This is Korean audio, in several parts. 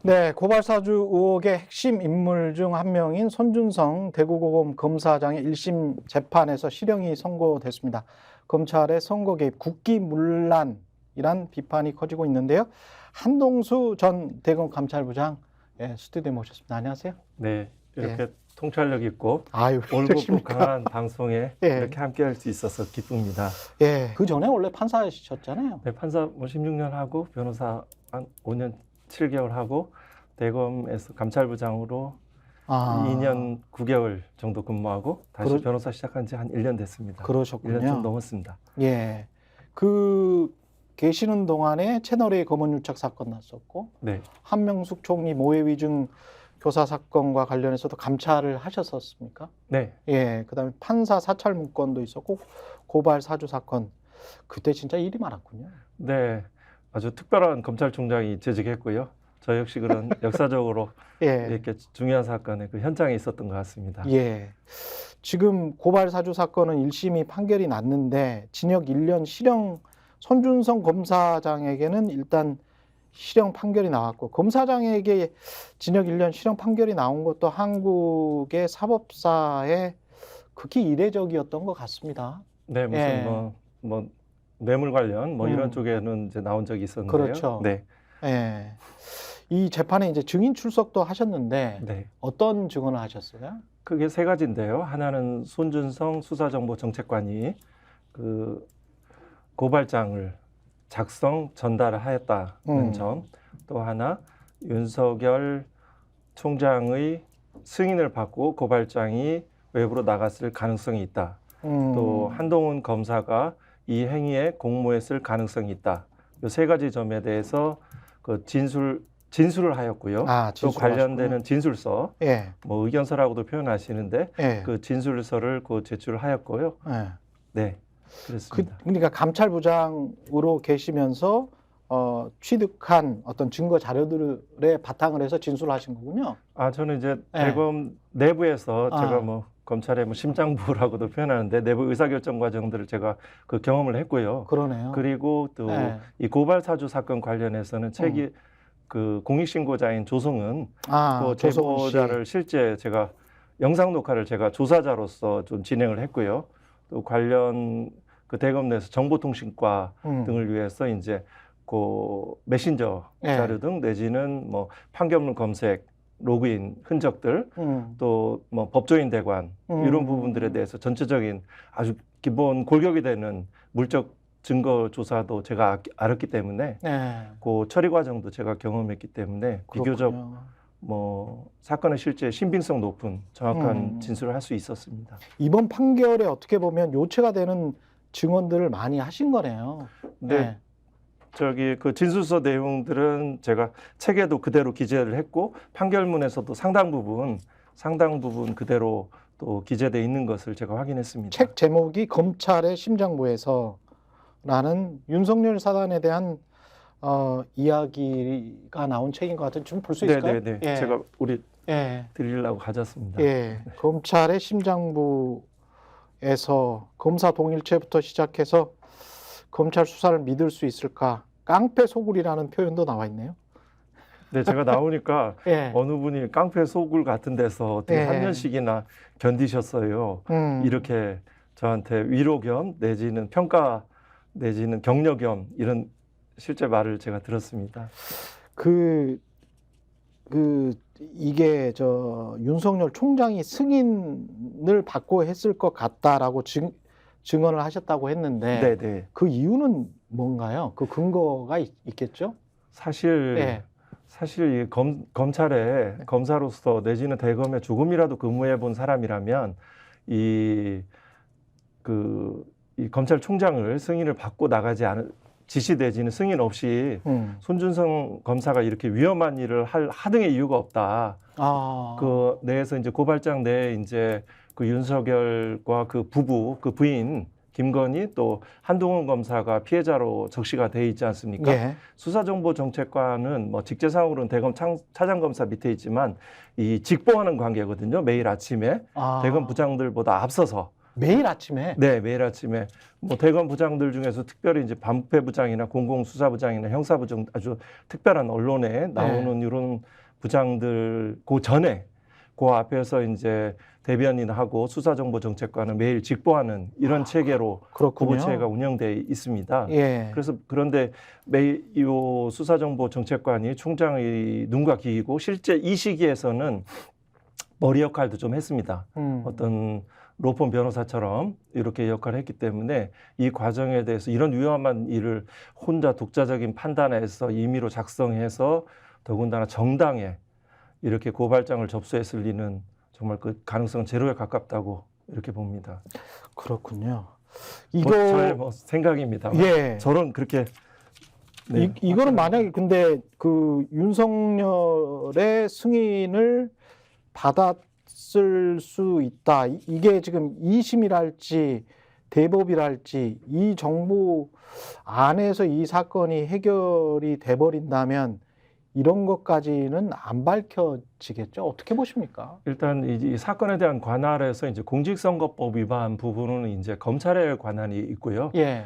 네, 고발사주 의혹의 핵심 인물 중 한 명인 손준성 대구고검 검사장의 1심 재판에서 실형이 선고됐습니다. 검찰의 선거 개입, 국기문란이란 비판이 커지고 있는데요. 한동수 전 대검 감찰부장 스튜디오에 모셨습니다. 안녕하세요. 네, 이렇게 통찰력 있고 올곧고 그러십니까? 강한 방송에 이렇게 함께할 수 있어서 기쁩니다. 그 전에 원래 판사이셨잖아요. 네, 판사 16년 하고 변호사 한 5년 7개월 하고 대검에서 감찰부장으로 2년 9개월 정도 근무하고 다시 변호사 시작한 지 한 1년 됐습니다. 그러셨군요. 1년 좀 넘었습니다. 예, 계시는 동안에 채널A 검언유착 사건 났었고, 네, 한명숙 총리 모해 위증 교사 사건과 관련해서도 감찰을 하셨었습니까? 네, 예, 그다음에 판사 사찰 문건도 있었고 고발 사주 사건, 그때 진짜 일이 많았군요. 네, 아주 특별한 검찰총장이 재직했고요. 저 역시 그런 역사적으로 이렇게 중요한 사건의 그 현장에 있었던 것 같습니다. 예. 지금 고발 사주 사건은 1심이 판결이 났는데 징역 1년 실형, 손준성 검사장에게는 일단 실형 판결이 나왔고, 검사장에게 징역 1년 실형 판결이 나온 것도 한국의 사법사에 극히 이례적이었던 것 같습니다. 네, 무슨 뭐 뇌물 관련 이런 쪽에는 이제 나온 적이 있었는데요. 그렇죠. 네. 예. 이 재판에 이제 증인 출석도 하셨는데 네. 어떤 증언을 하셨어요? 그게 세 가지인데요. 하나는 손준성 수사정보정책관이 그 고발장을 작성 전달하였다는 점, 또 하나 윤석열 총장의 승인을 받고 고발장이 외부로 나갔을 가능성이 있다. 또 한동훈 검사가 이 행위에 공모했을 가능성이 있다. 이 세 가지 점에 대해서 그 진술을 하였고요. 또 관련되는 진술서, 뭐 의견서라고도 표현하시는데 그 진술서를 제출하였고요. 네, 그렇습니다. 그러니까 감찰부장으로 계시면서 취득한 어떤 증거 자료들에 바탕을 해서 진술하신 거군요. 저는 이제 대검 내부에서 제가 뭐 검찰의 심장부라고도 표현하는데 내부 의사결정 과정들을 제가 그 경험을 했고요. 그러네요. 그리고 또 이 고발 사주 사건 관련해서는 그 공익신고자인 조성은 그 제보자를 실제 제가 영상 녹화를 제가 조사자로서 좀 진행을 했고요. 또 관련 그 대검 내에서 정보통신과 등을 위해서 이제 그 메신저 자료 등 내지는 뭐 판결문 검색, 로그인 흔적들, 또 뭐 법조인 대관 이런 부분들에 대해서 전체적인 아주 기본 골격이 되는 물적 증거 조사도 제가 알았기 때문에 그 처리 과정도 제가 경험했기 때문에 비교적 뭐 사건의 실제 신빙성 높은 정확한 진술을 할 수 있었습니다. 이번 판결에 어떻게 보면 요체가 되는 증언들을 많이 하신 거네요. 네. 그 진술서 내용들은 제가 책에도 그대로 기재를 했고 판결문에서도 상당 부분 그대로 또 기재되어 있는 것을 제가 확인했습니다. 책 제목이 검찰의 심장부에서라는 윤석열 사단에 대한 이야기가 나온 책인 것 같은데 좀 볼 수 있을까요? 네. 제가 드리려고 가졌습니다. 검찰의 심장부에서 검사 동일체부터 시작해서 검찰 수사를 믿을 수 있을까? 깡패 소굴이라는 표현도 나와 있네요. 네, 제가 나오니까 어느 분이 깡패 소굴 같은 데서 어떻게 한 년씩이나 견디셨어요. 이렇게 저한테 위로 겸 내지는 평가 내지는 격려 겸 이런 실제 말을 제가 들었습니다. 이게 윤석열 총장이 승인을 받고 했을 것 같다라고 증언을 하셨다고 했는데 그 이유는 뭔가요? 그 근거가 있겠죠? 사실 이 검찰에 검사로서 내지는 대검에 조금이라도 근무해 본 사람이라면 이 검찰총장을 승인을 받고 나가지 않은 지시 내지는 승인 없이 손준성 검사가 이렇게 위험한 일을 할 하등의 이유가 없다. 그 내에서 이제 고발장 내에 이제 그 윤석열과 그 부부, 그 부인 김건희 또 한동훈 검사가 피해자로 적시가 돼 있지 않습니까? 수사정보정책관은 뭐 직제상으로는 대검 차장검사 밑에 있지만 이 직보하는 관계거든요. 매일 아침에 대검 부장들보다 앞서서 매일 아침에? 네, 매일 아침에 뭐 대검 부장들 중에서 특별히 이제 반부패부장이나 공공수사부장이나 형사부장 아주 특별한 언론에 나오는 네. 이런 부장들 그 전에 그 앞에서 이제 대변인하고 수사정보정책관을 매일 직보하는 이런 체계로 그렇군요. 고부체가 운영돼 있습니다. 예. 그래서 그런데 매일 이 수사정보정책관이 총장의 눈과 귀이고 실제 이 시기에서는 머리 역할도 좀 했습니다. 어떤 로펌 변호사처럼 이렇게 역할을 했기 때문에 이 과정에 대해서 이런 위험한 일을 혼자 독자적인 판단해서 임의로 작성해서 더군다나 정당에 이렇게 고발장을 접수했을 리는 정말 그 가능성은 제로에 가깝다고 이렇게 봅니다. 그렇군요. 저의 뭐 생각입니다. 예. 저는 그렇게 네, 이거는 만약에 근데 그 윤석열의 승인을 받았을 수 있다. 이게 지금 2심이랄지 대법이랄지 이 정부 안에서 이 사건이 해결이 돼버린다면 이런 것까지는 안 밝혀지겠죠. 어떻게 보십니까? 일단 이 사건에 대한 관할에서 이제 공직선거법 위반 부분은 이제 검찰의 관할이 있고요. 예.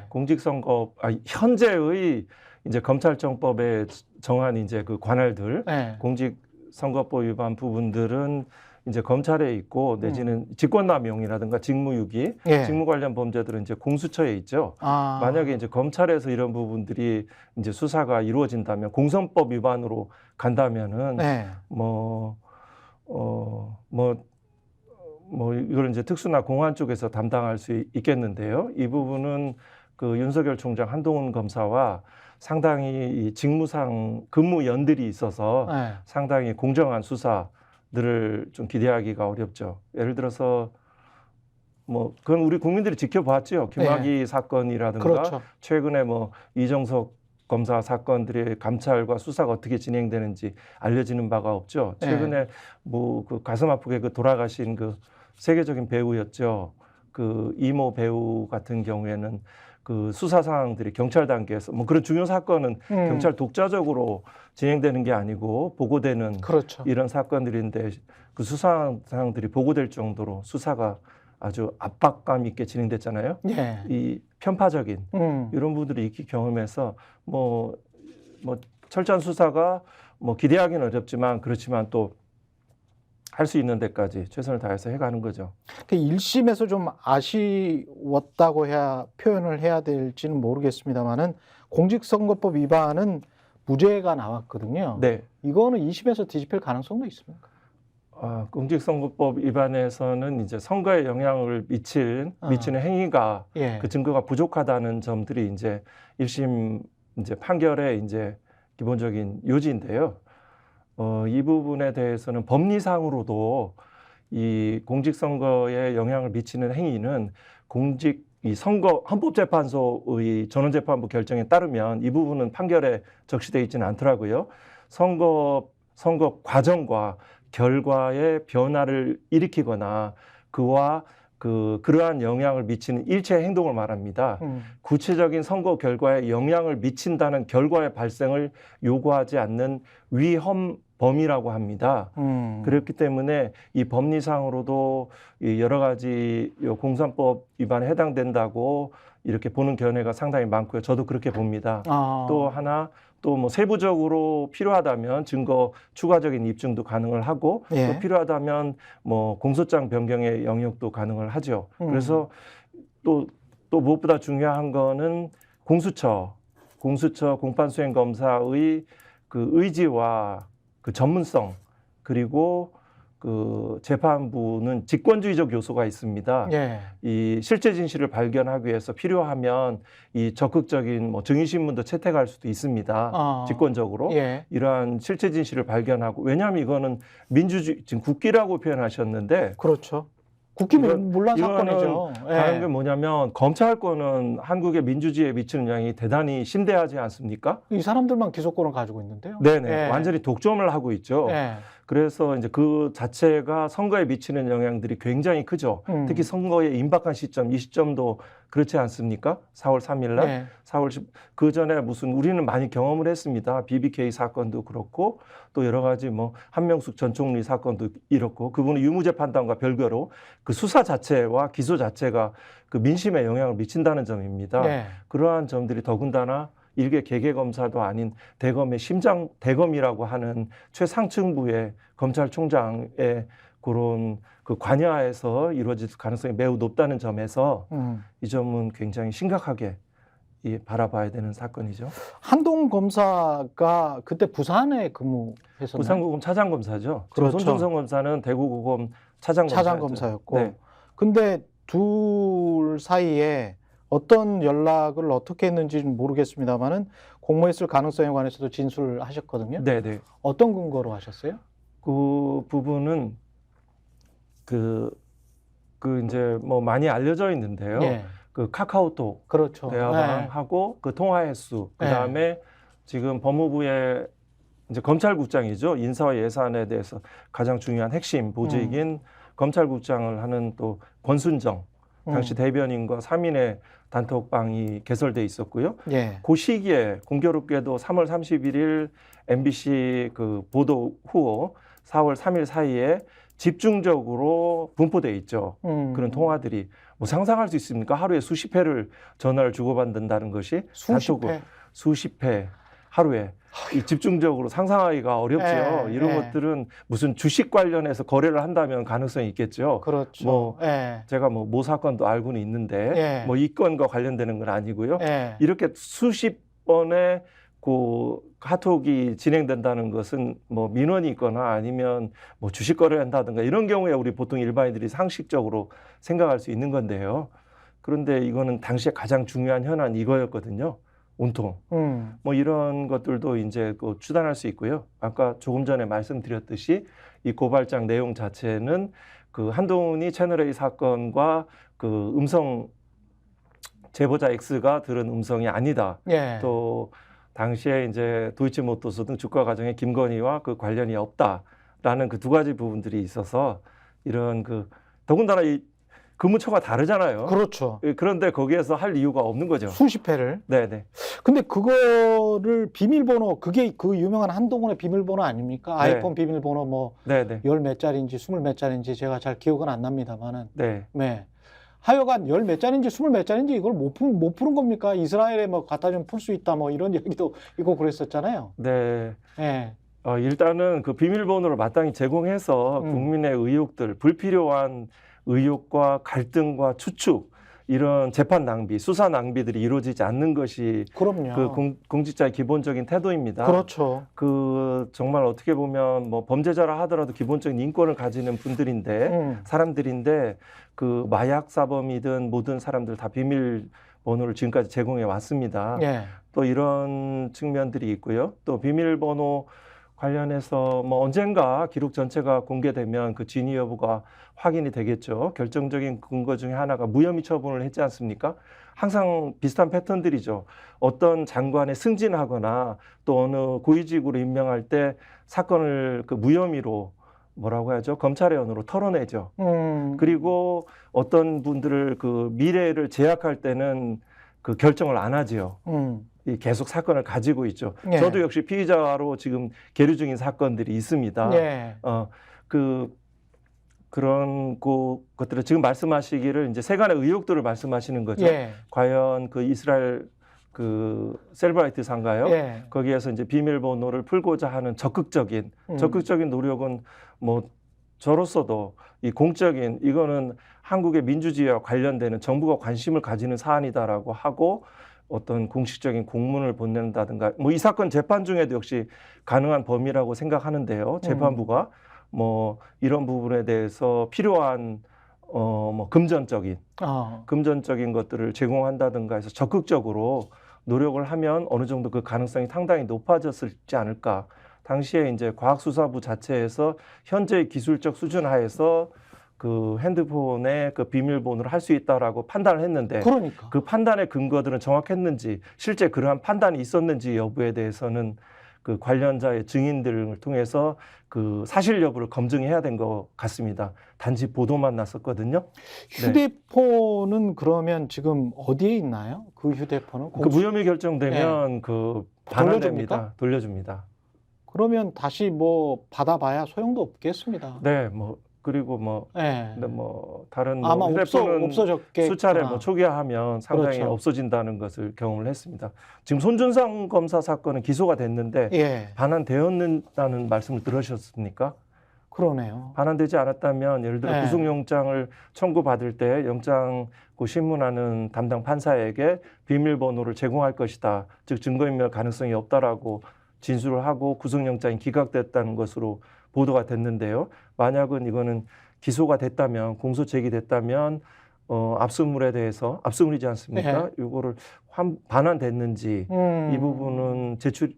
현재의 이제 검찰청법에 정한 이제 그 관할들, 예. 공직선거법 위반 부분들은 이제 검찰에 있고 내지는 직권남용이라든가 직무유기, 예. 직무 관련 범죄들은 이제 공수처에 있죠. 만약에 이제 검찰에서 이런 부분들이 이제 수사가 이루어진다면 공선법 위반으로 간다면은 예. 이걸 이제 특수나 공안 쪽에서 담당할 수 있겠는데요. 이 부분은 그 윤석열 총장 한동훈 검사와 상당히 이 직무상 근무 연들이 있어서 예. 상당히 공정한 수사들을 좀 기대하기가 어렵죠. 예를 들어서 뭐 그건 우리 국민들이 지켜봤죠. 김학의 사건이라든가 그렇죠. 최근에 뭐 이정석 검사 사건들의 감찰과 수사가 어떻게 진행되는지 알려지는 바가 없죠. 최근에 뭐 그 가슴 아프게 그 돌아가신 그 세계적인 배우였죠. 그 이모 배우 같은 경우에는 그 수사 상황들이 경찰 단계에서 뭐 그런 중요 사건은 경찰 독자적으로 진행되는 게 아니고 보고되는 그렇죠. 이런 사건들인데 그 수사 상황들이 보고될 정도로 수사가 아주 압박감 있게 진행됐잖아요. 예. 이 편파적인 이런 분들이 있기 경험해서 뭐 철저한 수사가 뭐 기대하기는 어렵지만 그렇지만 또 할 수 있는 데까지 최선을 다해서 해가는 거죠. 1심에서 좀 아쉬웠다고 표현을 해야 될지는 모르겠습니다만은 공직선거법 위반은 무죄가 나왔거든요. 네. 이거는 2심에서 뒤집힐 가능성도 있습니까? 공직선거법 위반에서는 이제 선거에 영향을 미치는 행위가 예. 그 증거가 부족하다는 점들이 이제 1심 이제 판결의 이제 기본적인 요지인데요. 이 부분에 대해서는 법리상으로도 이 공직선거에 영향을 미치는 행위는 이 선거 헌법재판소의 전원재판부 결정에 따르면 이 부분은 판결에 적시되어 있지는 않더라고요. 선거 과정과 결과의 변화를 일으키거나 그와 그러한 영향을 미치는 일체의 행동을 말합니다. 구체적인 선거 결과에 영향을 미친다는 결과의 발생을 요구하지 않는 위헌범이라고 합니다. 그렇기 때문에 이 법리상으로도 여러 가지 공선법 위반에 해당된다고 이렇게 보는 견해가 상당히 많고요. 저도 그렇게 봅니다. 또 하나 또 뭐 세부적으로 필요하다면 증거 추가적인 입증도 가능을 하고 예. 또 필요하다면 뭐 공소장 변경의 영역도 가능을 하죠. 그래서 또 무엇보다 중요한 거는 공수처 공판수행검사의 그 의지와 그 전문성 그리고 그 재판부는 직권주의적 요소가 있습니다. 예. 이 실제 진실을 발견하기 위해서 필요하면 이 적극적인 뭐 증인신문도 채택할 수도 있습니다. 직권적으로 예. 이러한 실제 진실을 발견하고 왜냐하면 이거는 민주주의 지금 국기라고 표현하셨는데 그렇죠. 국기 문란 사건이죠. 다른 게 뭐냐면 검찰권은 한국의 민주주의에 미치는 영향이 대단히 심대하지 않습니까? 이 사람들만 기소권을 가지고 있는데요. 네네. 완전히 독점을 하고 있죠. 그래서 이제 그 자체가 선거에 미치는 영향들이 굉장히 크죠. 특히 선거의 임박한 시점, 이 시점도 그렇지 않습니까? 4월 3일 날, 네. 4월 10, 그 전에 무슨 우리는 많이 경험을 했습니다. BBK 사건도 그렇고 또 여러 가지 뭐 한명숙 전 총리 사건도 이렇고 그분의 유무죄 판단과 별개로 그 수사 자체와 기소 자체가 그 민심에 영향을 미친다는 점입니다. 네. 그러한 점들이 더군다나 일개 개개 검사도 아닌 대검의 심장 대검이라고 하는 최상층부의 검찰총장의 그런 그 관여하에서 이루어질 가능성이 매우 높다는 점에서 이 점은 굉장히 심각하게 바라봐야 되는 사건이죠. 한동 검사가 그때 부산에 근무했었나요? 부산고검 차장검사죠. 그렇죠. 손준성 검사는 대구고검 차장검사였고. 네. 근데 둘 사이에 어떤 연락을 어떻게 했는지는 모르겠습니다만은 공모했을 가능성에 관해서도 진술을 하셨거든요. 네네. 어떤 근거로 하셨어요? 그 부분은 그 이제 뭐 많이 알려져 있는데요. 예. 그 카카오톡 그렇죠. 대화방하고 그 통화 횟수, 그다음에 지금 법무부의 이제 검찰국장이죠. 인사와 예산에 대해서 가장 중요한 핵심 보직인 검찰국장을 하는 또 권순정 당시 대변인과 3인의 단톡방이 개설돼 있었고요. 예. 그 시기에 공교롭게도 3월 31일 MBC 그 보도 후 4월 3일 사이에 집중적으로 분포돼 있죠. 그런 통화들이 뭐 상상할 수 있습니까? 하루에 수십 회를 전화를 주고받는다는 것이 수십 회 하루에 이 집중적으로 상상하기가 어렵죠. 이런 것들은 무슨 주식 관련해서 거래를 한다면 가능성이 있겠죠. 그렇죠. 뭐 제가 모 사건도 알고는 있는데 뭐 이 건과 관련되는 건 아니고요. 이렇게 수십 번의 그 카톡이 진행된다는 것은 뭐 민원이 있거나 아니면 뭐 주식 거래를 한다든가 이런 경우에 우리 보통 일반인들이 상식적으로 생각할 수 있는 건데요. 그런데 이거는 당시에 가장 중요한 현안 이거였거든요. 온통. 뭐 이런 것들도 이제 그 추단할 수 있고요. 아까 조금 전에 말씀드렸듯이 이 고발장 내용 자체는 그 한동훈이 채널A 사건과 그 음성 제보자 X가 들은 음성이 아니다. 또 당시에 이제 도이치모터스 등 주가 과정에 김건희와 그 관련이 없다라는 그 두 가지 부분들이 있어서 이런 그 더군다나 이 근무처가 다르잖아요. 그렇죠. 그런데 거기에서 할 이유가 없는 거죠. 수십 회를. 네네. 근데 그거를 비밀번호, 그게 그 유명한 한동훈의 비밀번호 아닙니까? 아이폰 비밀번호 뭐 열 몇 자리인지 20 몇 자리인지 제가 잘 기억은 안 납니다만은. 네. 하여간 열 몇 자리인지 20 몇 자리인지 이걸 못 푸는 겁니까? 이스라엘에 뭐 갖다 좀 풀 수 있다 뭐 이런 얘기도 있고 그랬었잖아요. 네. 네. 일단은 그 비밀번호를 마땅히 제공해서 국민의 의혹들, 불필요한 의혹과 갈등과 추측, 이런 재판 낭비, 수사 낭비들이 이루어지지 않는 것이 그럼요. 그 공직자의 기본적인 태도입니다. 그렇죠. 그 정말 어떻게 보면 뭐 범죄자라 하더라도 기본적인 인권을 가지는 분들인데 사람들인데 그 마약 사범이든 모든 사람들 다 비밀번호를 지금까지 제공해 왔습니다. 또 이런 측면들이 있고요. 또 비밀번호 관련해서 뭐 언젠가 기록 전체가 공개되면 그 진위 여부가 확인이 되겠죠. 결정적인 근거 중에 하나가 무혐의 처분을 했지 않습니까? 항상 비슷한 패턴들이죠. 어떤 장관에 승진하거나 또 어느 고위직으로 임명할 때 사건을 그 무혐의로 뭐라고 하죠? 검찰의 언어로 털어내죠. 그리고 어떤 분들을 그 미래를 제약할 때는 그 결정을 안 하지요. 계속 사건을 가지고 있죠. 저도 역시 피의자로 지금 계류 중인 사건들이 있습니다. 그런 것들을 지금 말씀하시기를 이제 세간의 의혹들을 말씀하시는 거죠. 과연 그 이스라엘 그 셀브라이트 상가요. 거기에서 이제 비밀번호를 풀고자 하는 적극적인 노력은 뭐 저로서도 이 공적인 이거는 한국의 민주주의와 관련되는 정부가 관심을 가지는 사안이다라고 하고 어떤 공식적인 공문을 보낸다든가 뭐 이 사건 재판 중에도 역시 가능한 범위라고 생각하는데요. 재판부가 뭐 이런 부분에 대해서 필요한 뭐 금전적인 것들을 제공한다든가 해서 적극적으로 노력을 하면 어느 정도 그 가능성이 상당히 높아졌을지 않을까. 당시에 이제 과학수사부 자체에서 현재의 기술적 수준 하에서 그 핸드폰에 그 비밀번호를 할 수 있다라고 판단을 했는데 그 판단의 근거들은 정확했는지 실제 그러한 판단이 있었는지 여부에 대해서는 그 관련자의 증인들을 통해서 그 사실 여부를 검증해야 된 것 같습니다. 단지 보도만 났었거든요. 휴대폰은 그러면 지금 어디에 있나요? 그 휴대폰은 그 무혐의 결정되면 그 반환됩니다. 돌려줍니다. 그러면 다시 뭐 받아봐야 소용도 없겠습니다. 네, 뭐 그리고 뭐, 근데 뭐 다른 뭐 아마 휴대폰은 없어졌겠구나. 수차례 뭐 초기화하면 상당히 그렇죠. 없어진다는 것을 경험을 했습니다. 지금 손준성 검사 사건은 기소가 됐는데 반환되었다는 말씀을 들으셨습니까? 그러네요. 반환되지 않았다면 예를 들어 구속영장을 청구받을 때 영장 신문하는 담당 판사에게 비밀번호를 제공할 것이다. 즉 증거인멸 가능성이 없다라고 진술을 하고 구속영장이 기각됐다는 것으로 보도가 됐는데요. 만약은 이거는 기소가 됐다면 공소 제기됐다면 압수물에 대해서 압수물이지 않습니까? 이거를 반환됐는지 이 부분은 제출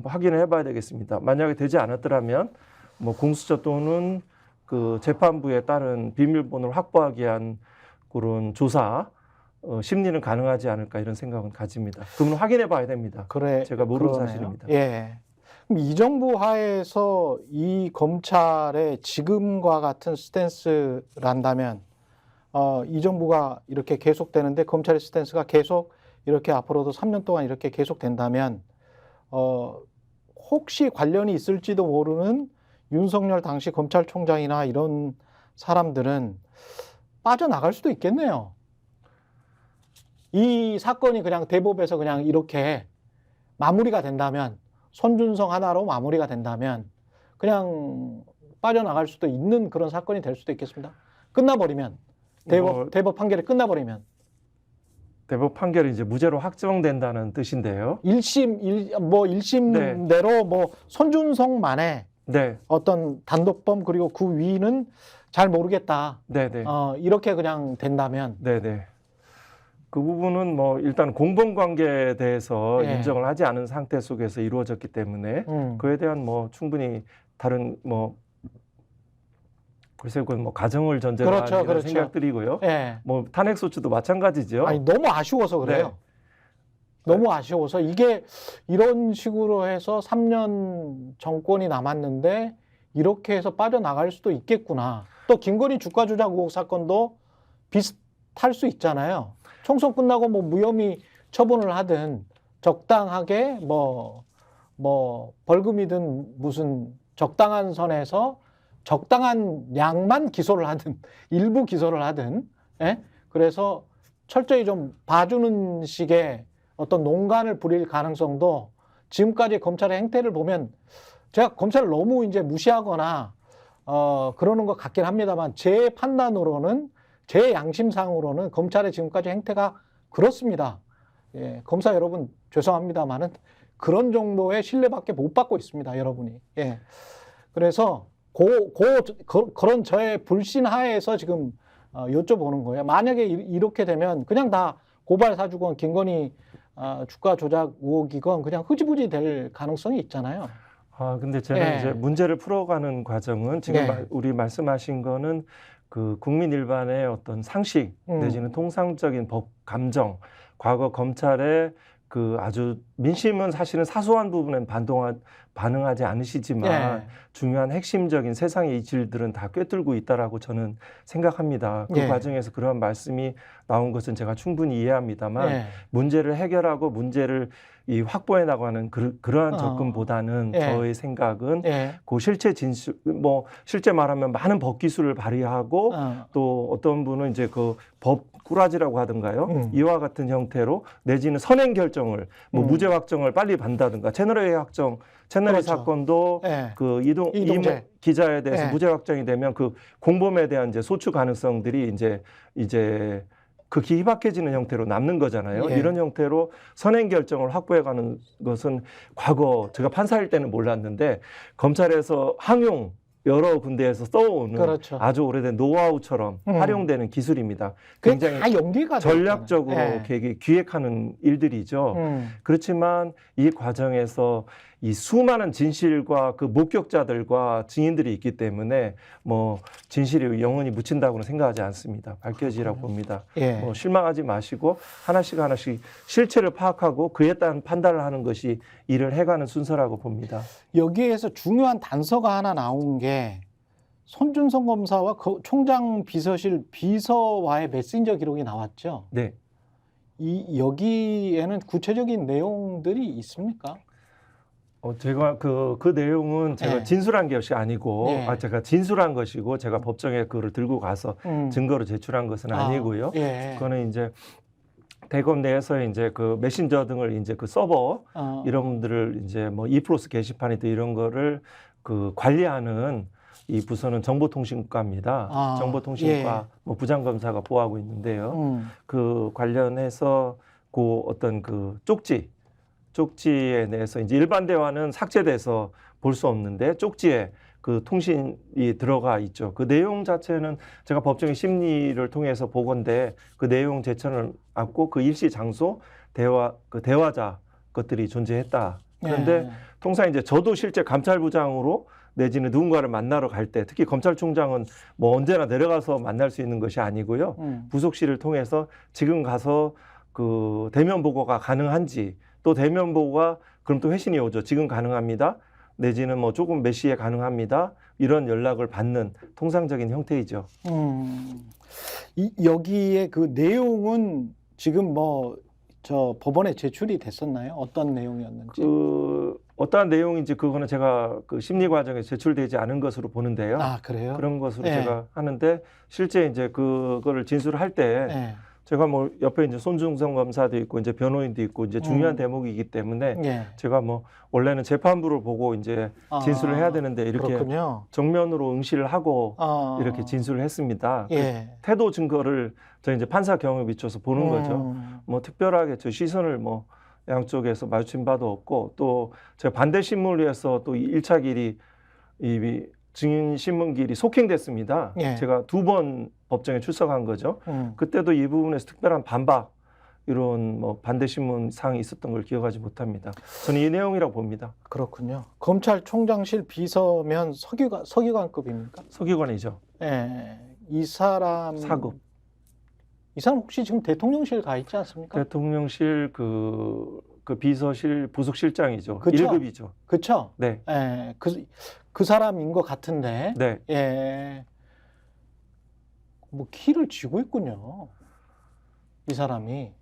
확인을 해봐야 되겠습니다. 만약에 되지 않았더라면 뭐 공수처 또는 그 재판부에 따른 비밀번호를 확보하기 위한 그런 조사 심리는 가능하지 않을까 이런 생각은 가집니다. 그건 확인해 봐야 됩니다. 제가 모르는 사실입니다. 그럼 이 정부 하에서 이 검찰의 지금과 같은 스탠스란다면 이 정부가 이렇게 계속되는데 검찰의 스탠스가 계속 이렇게 앞으로도 3년 동안 이렇게 계속된다면 혹시 관련이 있을지도 모르는 윤석열 당시 검찰총장이나 이런 사람들은 빠져나갈 수도 있겠네요. 이 사건이 그냥 대법에서 그냥 이렇게 마무리가 된다면, 손준성 하나로 마무리가 된다면 그냥 빠져나갈 수도 있는 그런 사건이 될 수도 있겠습니다. 끝나버리면 대법 판결이 끝나버리면 대법 판결이 이제 무죄로 확정된다는 뜻인데요. 1심 내로 뭐 손준성만의 어떤 단독범 그리고 그 위는 잘 모르겠다. 이렇게 그냥 된다면. 그 부분은 뭐 일단 공범 관계에 대해서 인정을 하지 않은 상태 속에서 이루어졌기 때문에 그에 대한 뭐 충분히 다른 뭐 글쎄요, 그건 뭐 가정을 전제로 한 이런 생각들이고요. 뭐 탄핵 소추도 마찬가지죠. 아니 너무 아쉬워서 그래요. 너무 아쉬워서 이게 이런 식으로 해서 3년 정권이 남았는데 이렇게 해서 빠져나갈 수도 있겠구나. 또 김건희 주가 조작 의혹 사건도 비슷할 수 있잖아요. 총선 끝나고 뭐 무혐의 처분을 하든 적당하게 뭐 벌금이든 무슨 적당한 선에서 적당한 양만 기소를 하든 일부 기소를 하든 그래서 철저히 좀 봐주는 식의 어떤 농간을 부릴 가능성도 지금까지 검찰의 행태를 보면 제가 검찰을 너무 이제 무시하거나 그러는 것 같긴 합니다만 제 판단으로는 제 양심상으로는 검찰의 지금까지 행태가 그렇습니다. 검사 여러분 죄송합니다만은 그런 정도의 신뢰밖에 못 받고 있습니다, 여러분이. 그래서 그런 저의 불신하에서 지금 여쭤보는 거예요. 만약에 이렇게 되면 그냥 다 고발 사주건 김건희 주가 조작 의혹이건 그냥 흐지부지 될 가능성이 있잖아요. 근데 저는 이제 문제를 풀어가는 과정은 지금 우리 말씀하신 거는 그 국민 일반의 어떤 상식 내지는 통상적인 법 감정, 과거 검찰의 그 아주 민심은 사실은 사소한 부분엔 반응하지 않으시지만 중요한 핵심적인 세상의 이질들은 다 꿰뚫고 있다라고 저는 생각합니다. 그 과정에서 그런 말씀이 나온 것은 제가 충분히 이해합니다만 문제를 해결하고 문제를 확보해 나가는 그러한 접근보다는 저의 생각은 그 실체 진술, 뭐 실제 말하면 많은 법 기술을 발휘하고 또 어떤 분은 이제 그 법 꾸라지라고 하던가요? 이와 같은 형태로 내지는 선행 결정을 뭐 무죄 확정을 빨리 받는다든가 채널A 확정, 채널A 사건도 그 이모 기자에 대해서 무죄 확정이 되면 그 공범에 대한 이제 소추 가능성들이 이제 극히 희박해지는 형태로 남는 거잖아요. 이런 형태로 선행 결정을 확보해가는 것은 과거 제가 판사일 때는 몰랐는데 검찰에서 항용 여러 군데에서 써오는 아주 오래된 노하우처럼 활용되는 기술입니다. 굉장히 다 연계가 전략적으로 기획하는 일들이죠. 그렇지만 이 과정에서 이 수많은 진실과 그 목격자들과 증인들이 있기 때문에 뭐 진실이 영원히 묻힌다고는 생각하지 않습니다. 밝혀지라고 봅니다. 예. 뭐 실망하지 마시고 하나씩 실체를 파악하고 그에 따른 판단을 하는 것이 일을 해가는 순서라고 봅니다. 여기에서 중요한 단서가 하나 나온 게 손준성 검사와 총장 비서실 비서와의 메신저 기록이 나왔죠. 네. 여기에는 구체적인 내용들이 있습니까? 제가 그 내용은 제가 예. 진술한 것이 아니고, 예. 제가 진술한 것이고, 제가 법정에 그거를 들고 가서 증거로 제출한 것은 아니고요. 예. 그거는 이제 대검 내에서 이제 그 메신저 등을 이제 그 서버 이런 분들을 이제 뭐 이프로스 게시판이든 이런 거를 그 관리하는 이 부서는 정보통신과입니다. 정보통신과 예. 뭐 부장검사가 보호하고 있는데요. 그 관련해서 그 어떤 그 쪽지에 대해서 이제 일반 대화는 삭제돼서 볼 수 없는데 쪽지에 그 통신이 들어가 있죠. 그 내용 자체는 제가 법정의 심리를 통해서 보건데 그 내용 제천을 안고 그 일시 장소 그 대화자 것들이 존재했다. 그런데 예. 통상 이제 저도 실제 감찰부장으로 내지는 누군가를 만나러 갈 때 특히 검찰총장은 뭐 언제나 내려가서 만날 수 있는 것이 아니고요. 부속실을 통해서 지금 가서 그 대면 보고가 가능한지 또 대면 보고가 그럼 또 회신이 오죠. 지금 가능합니다. 내지는 뭐 조금 몇 시에 가능합니다. 이런 연락을 받는 통상적인 형태이죠. 여기에 그 내용은 지금 뭐 저 법원에 제출이 됐었나요? 어떤 내용이었는지? 어떠한 내용인지 그거는 제가 그 심리 과정에 제출되지 않은 것으로 보는데요. 그래요? 그런 것으로 예. 제가 하는데 실제 이제 그거를 진술할 때 예. 제가 뭐 옆에 이제 손준성 검사도 있고 이제 변호인도 있고 이제 중요한 대목이기 때문에 예. 제가 뭐 원래는 재판부를 보고 이제 진술을 해야 되는데 이렇게 그렇군요. 정면으로 응시를 하고 이렇게 진술을 했습니다. 예. 그 태도 증거를 저 이제 판사 경험에 비춰서 보는 거죠. 뭐 특별하게 저 시선을 뭐 양쪽에서 마주친 바도 없고 또 제가 반대 신문위에서 또 1차 길이 이 증인 신문길이 속행됐습니다. 예. 제가 2번 법정에 출석한 거죠. 그때도 이 부분에서 특별한 반박 이런 뭐 반대 신문 사항이 있었던 걸 기억하지 못합니다. 저는 이 내용이라고 봅니다. 그렇군요. 검찰총장실 비서면 서기관급입니까? 서기관이죠. 예. 이 사람 4급. 이 사람 혹시 지금 대통령실 가 있지 않습니까? 대통령실 그 비서실 부속실장이죠. 그쵸? 1급이죠. 그렇죠? 네. 예. 그 사람인 것 같은데. 네. 예. 뭐 키를 쥐고 있군요. 이 사람이.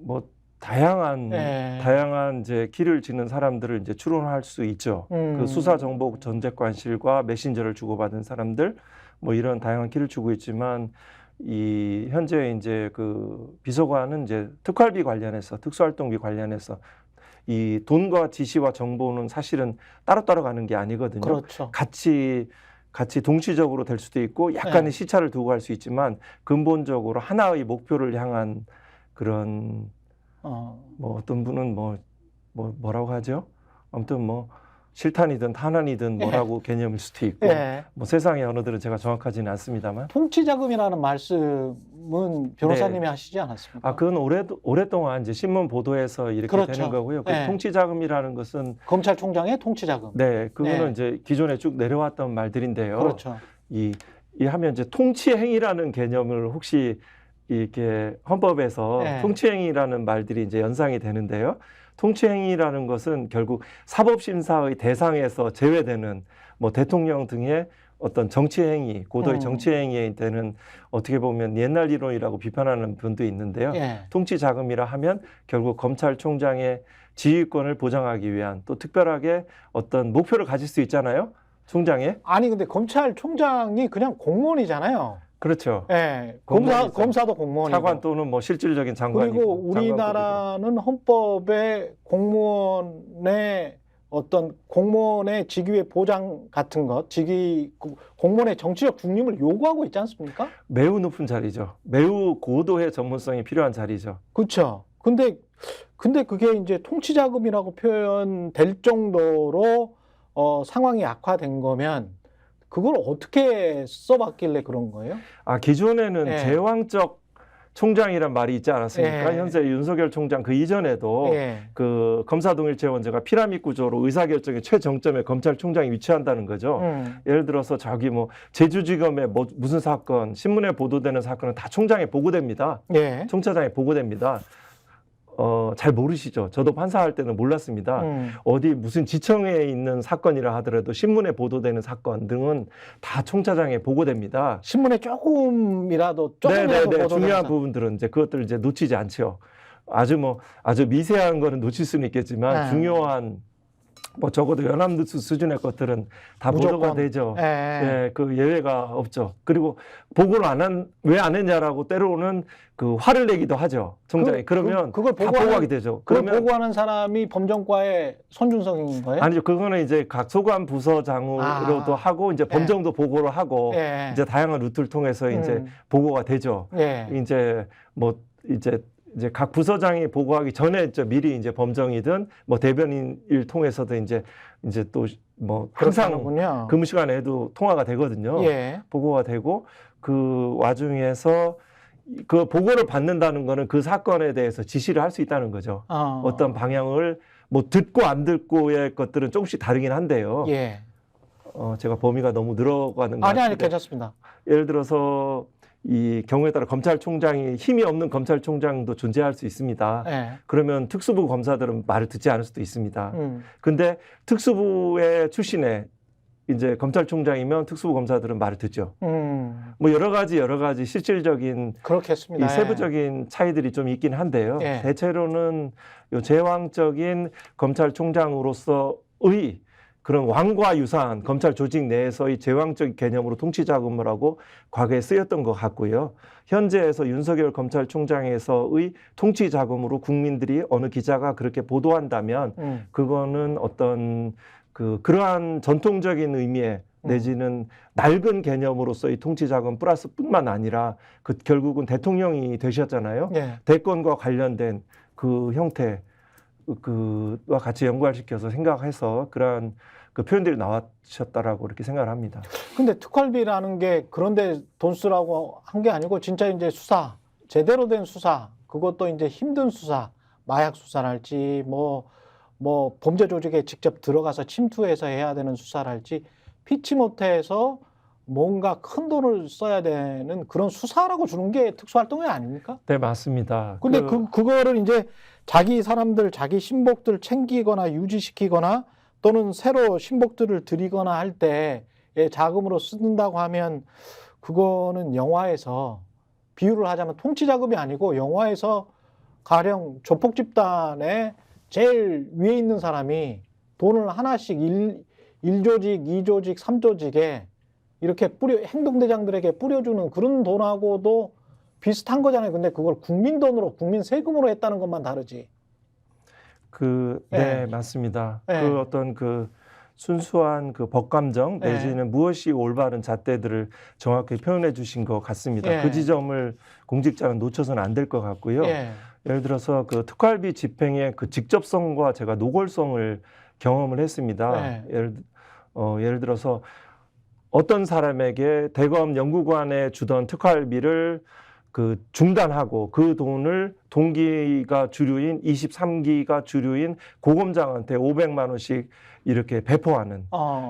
뭐 다양한 이제 키를 쥐는 사람들을 이제 추론할 수 있죠. 그 수사정보전책관실과 메신저를 주고받은 사람들 뭐 이런 다양한 키를 주고 있지만 이 현재 이제 그 비서관은 이제 특활비 관련해서 특수활동비 관련해서 이 돈과 지시와 정보는 사실은 따로따로 가는 게 아니거든요. 그렇죠. 같이 동시적으로 될 수도 있고 약간의 시차를 두고 갈 수 있지만 근본적으로 하나의 목표를 향한 그런 뭐 어떤 분은 뭐라고 하죠? 아무튼 뭐 실탄이든 탄환이든 뭐라고 개념일 수도 있고 뭐 세상의 언어들은 제가 정확하지는 않습니다만 통치자금이라는 말씀은 변호사님이 하시지 않았습니까? 그건 오랫동안 이제 신문 보도에서 이렇게 그렇죠. 되는 거고요. 그 통치자금이라는 것은 검찰총장의 통치자금. 네, 그거는 이제 기존에 쭉 내려왔던 말들인데요. 그렇죠. 이 하면 이제 통치행위라는 개념을 혹시 이렇게 헌법에서 통치행위라는 말들이 이제 연상이 되는데요. 통치행위라는 것은 결국 사법심사의 대상에서 제외되는 뭐 대통령 등의 어떤 정치행위, 고도의 정치행위에 되는 어떻게 보면 옛날 이론이라고 비판하는 분도 있는데요. 통치자금이라 하면 결국 검찰총장의 지휘권을 보장하기 위한 또 특별하게 어떤 목표를 가질 수 있잖아요. 총장에. 아니 근데 검찰총장이 그냥 공무원이잖아요. 그렇죠. 예, 검사도 공무원이고. 차관 또는 뭐 실질적인 장관이고. 그리고 우리나라는 헌법에 공무원의 어떤 공무원의 직위의 보장 같은 것, 공무원의 정치적 중립을 요구하고 있지 않습니까? 매우 높은 자리죠. 매우 고도의 전문성이 필요한 자리죠. 그렇죠. 근데 그게 이제 통치자금이라고 표현될 정도로 상황이 악화된 거면 그걸 어떻게 써봤길래 그런 거예요? 기존에는 제왕적 총장이란 말이 있지 않았습니까? 예. 현재 윤석열 총장 그 이전에도 예. 그 검사동일체원제가 피라미드 구조로 의사결정의 최정점에 검찰총장이 위치한다는 거죠. 예를 들어서 저기 뭐 제주지검의 뭐 무슨 사건, 신문에 보도되는 사건은 다 총장에 보고됩니다. 예. 총차장에 보고됩니다. 잘 모르시죠? 저도 판사할 때는 몰랐습니다. 어디 무슨 지청에 있는 사건이라 하더라도 신문에 보도되는 사건 등은 다 총차장에 보고됩니다. 신문에 조금이라도 네네네. 중요한 부분들은 이제 그것들을 이제 놓치지 않죠. 아주 미세한 거는 놓칠 수는 있겠지만 네. 중요한 뭐 적어도 연합뉴스 수준의 것들은 다 무조건. 보도가 되죠. 예. 예, 그 예외가 없죠. 그리고 보고를 왜 안 했냐라고 때로는 그 화를 내기도 하죠. 총장이. 그러면 그걸 다 보고하게 되죠. 그걸 그러면 보고하는 사람이 범정과의 손준성인 거예요? 아니죠. 그거는 이제 각 소관 부서장으로도 하고 이제 범정도 보고를 하고 예. 이제 다양한 루트를 통해서 이제 보고가 되죠. 예. 이제 각 부서장이 보고하기 전에 이제 미리 이제 범정이든 뭐 대변인을 통해서도 이제 또 뭐 항상 그렇군요. 근무 시간에도 통화가 되거든요. 예. 보고가 되고 그 와중에서 그 보고를 받는다는 거는 그 사건에 대해서 지시를 할 수 있다는 거죠. 어떤 방향을 뭐 듣고 안 듣고의 것들은 조금씩 다르긴 한데요. 예. 제가 범위가 너무 늘어가는 것 아니 같은데 괜찮습니다. 예를 들어서 이 경우에 따라 검찰총장이 힘이 없는 검찰총장도 존재할 수 있습니다. 예. 그러면 특수부 검사들은 말을 듣지 않을 수도 있습니다. 근데 특수부의 출신에 이제 검찰총장이면 특수부 검사들은 말을 듣죠. 뭐 여러 가지 실질적인 그렇겠습니다. 이 세부적인 차이들이 좀 있긴 한데요. 예. 대체로는 요 제왕적인 검찰총장으로서의 그런 왕과 유사한 검찰 조직 내에서의 제왕적 개념으로 통치 자금을 하고 과거에 쓰였던 것 같고요. 현재에서 윤석열 검찰총장에서의 통치 자금으로 국민들이 어느 기자가 그렇게 보도한다면 그거는 어떤 그러한 전통적인 의미의 내지는 낡은 개념으로서의 통치 자금 플러스뿐만 아니라 결국은 대통령이 되셨잖아요. 예. 대권과 관련된 그 형태 그와 같이 연관시켜서 생각해서 그러한 그 표현들이 나왔셨다라고 이렇게 생각을 합니다. 근데 특활비라는 게 그런데 돈 쓰라고 한 게 아니고 진짜 이제 수사, 제대로 된 수사, 그것도 이제 힘든 수사, 마약 수사랄지 뭐 범죄 조직에 직접 들어가서 침투해서 해야 되는 수사랄지 피치 못해서 뭔가 큰 돈을 써야 되는 그런 수사라고 주는 게 특수활동이 아닙니까? 네, 맞습니다. 근데 그거를 이제 자기 사람들, 자기 신복들 챙기거나 유지시키거나 또는 새로 신복들을 들이거나 할 때 자금으로 쓴다고 하면 그거는 영화에서 비유를 하자면 통치 자금이 아니고 영화에서 가령 조폭 집단의 제일 위에 있는 사람이 돈을 하나씩 1조직, 2조직, 3조직에 이렇게 행동대장들에게 뿌려주는 그런 돈하고도 비슷한 거잖아요. 근데 그걸 국민 돈으로, 국민 세금으로 했다는 것만 다르지. 네, 맞습니다. 예. 그 어떤 그 순수한 그 법감정 내지는 무엇이 올바른 잣대들을 정확히 표현해 주신 것 같습니다. 예. 그 지점을 공직자는 놓쳐서는 안 될 것 같고요. 예. 예를 들어서 그 특활비 집행의 그 직접성과 제가 노골성을 경험을 했습니다. 예를 들어서 어떤 사람에게 대검 연구관에 주던 특활비를 그 중단하고 그 돈을 동기가 주류인 23기가 주류인 고검장한테 500만 원씩 이렇게 배포하는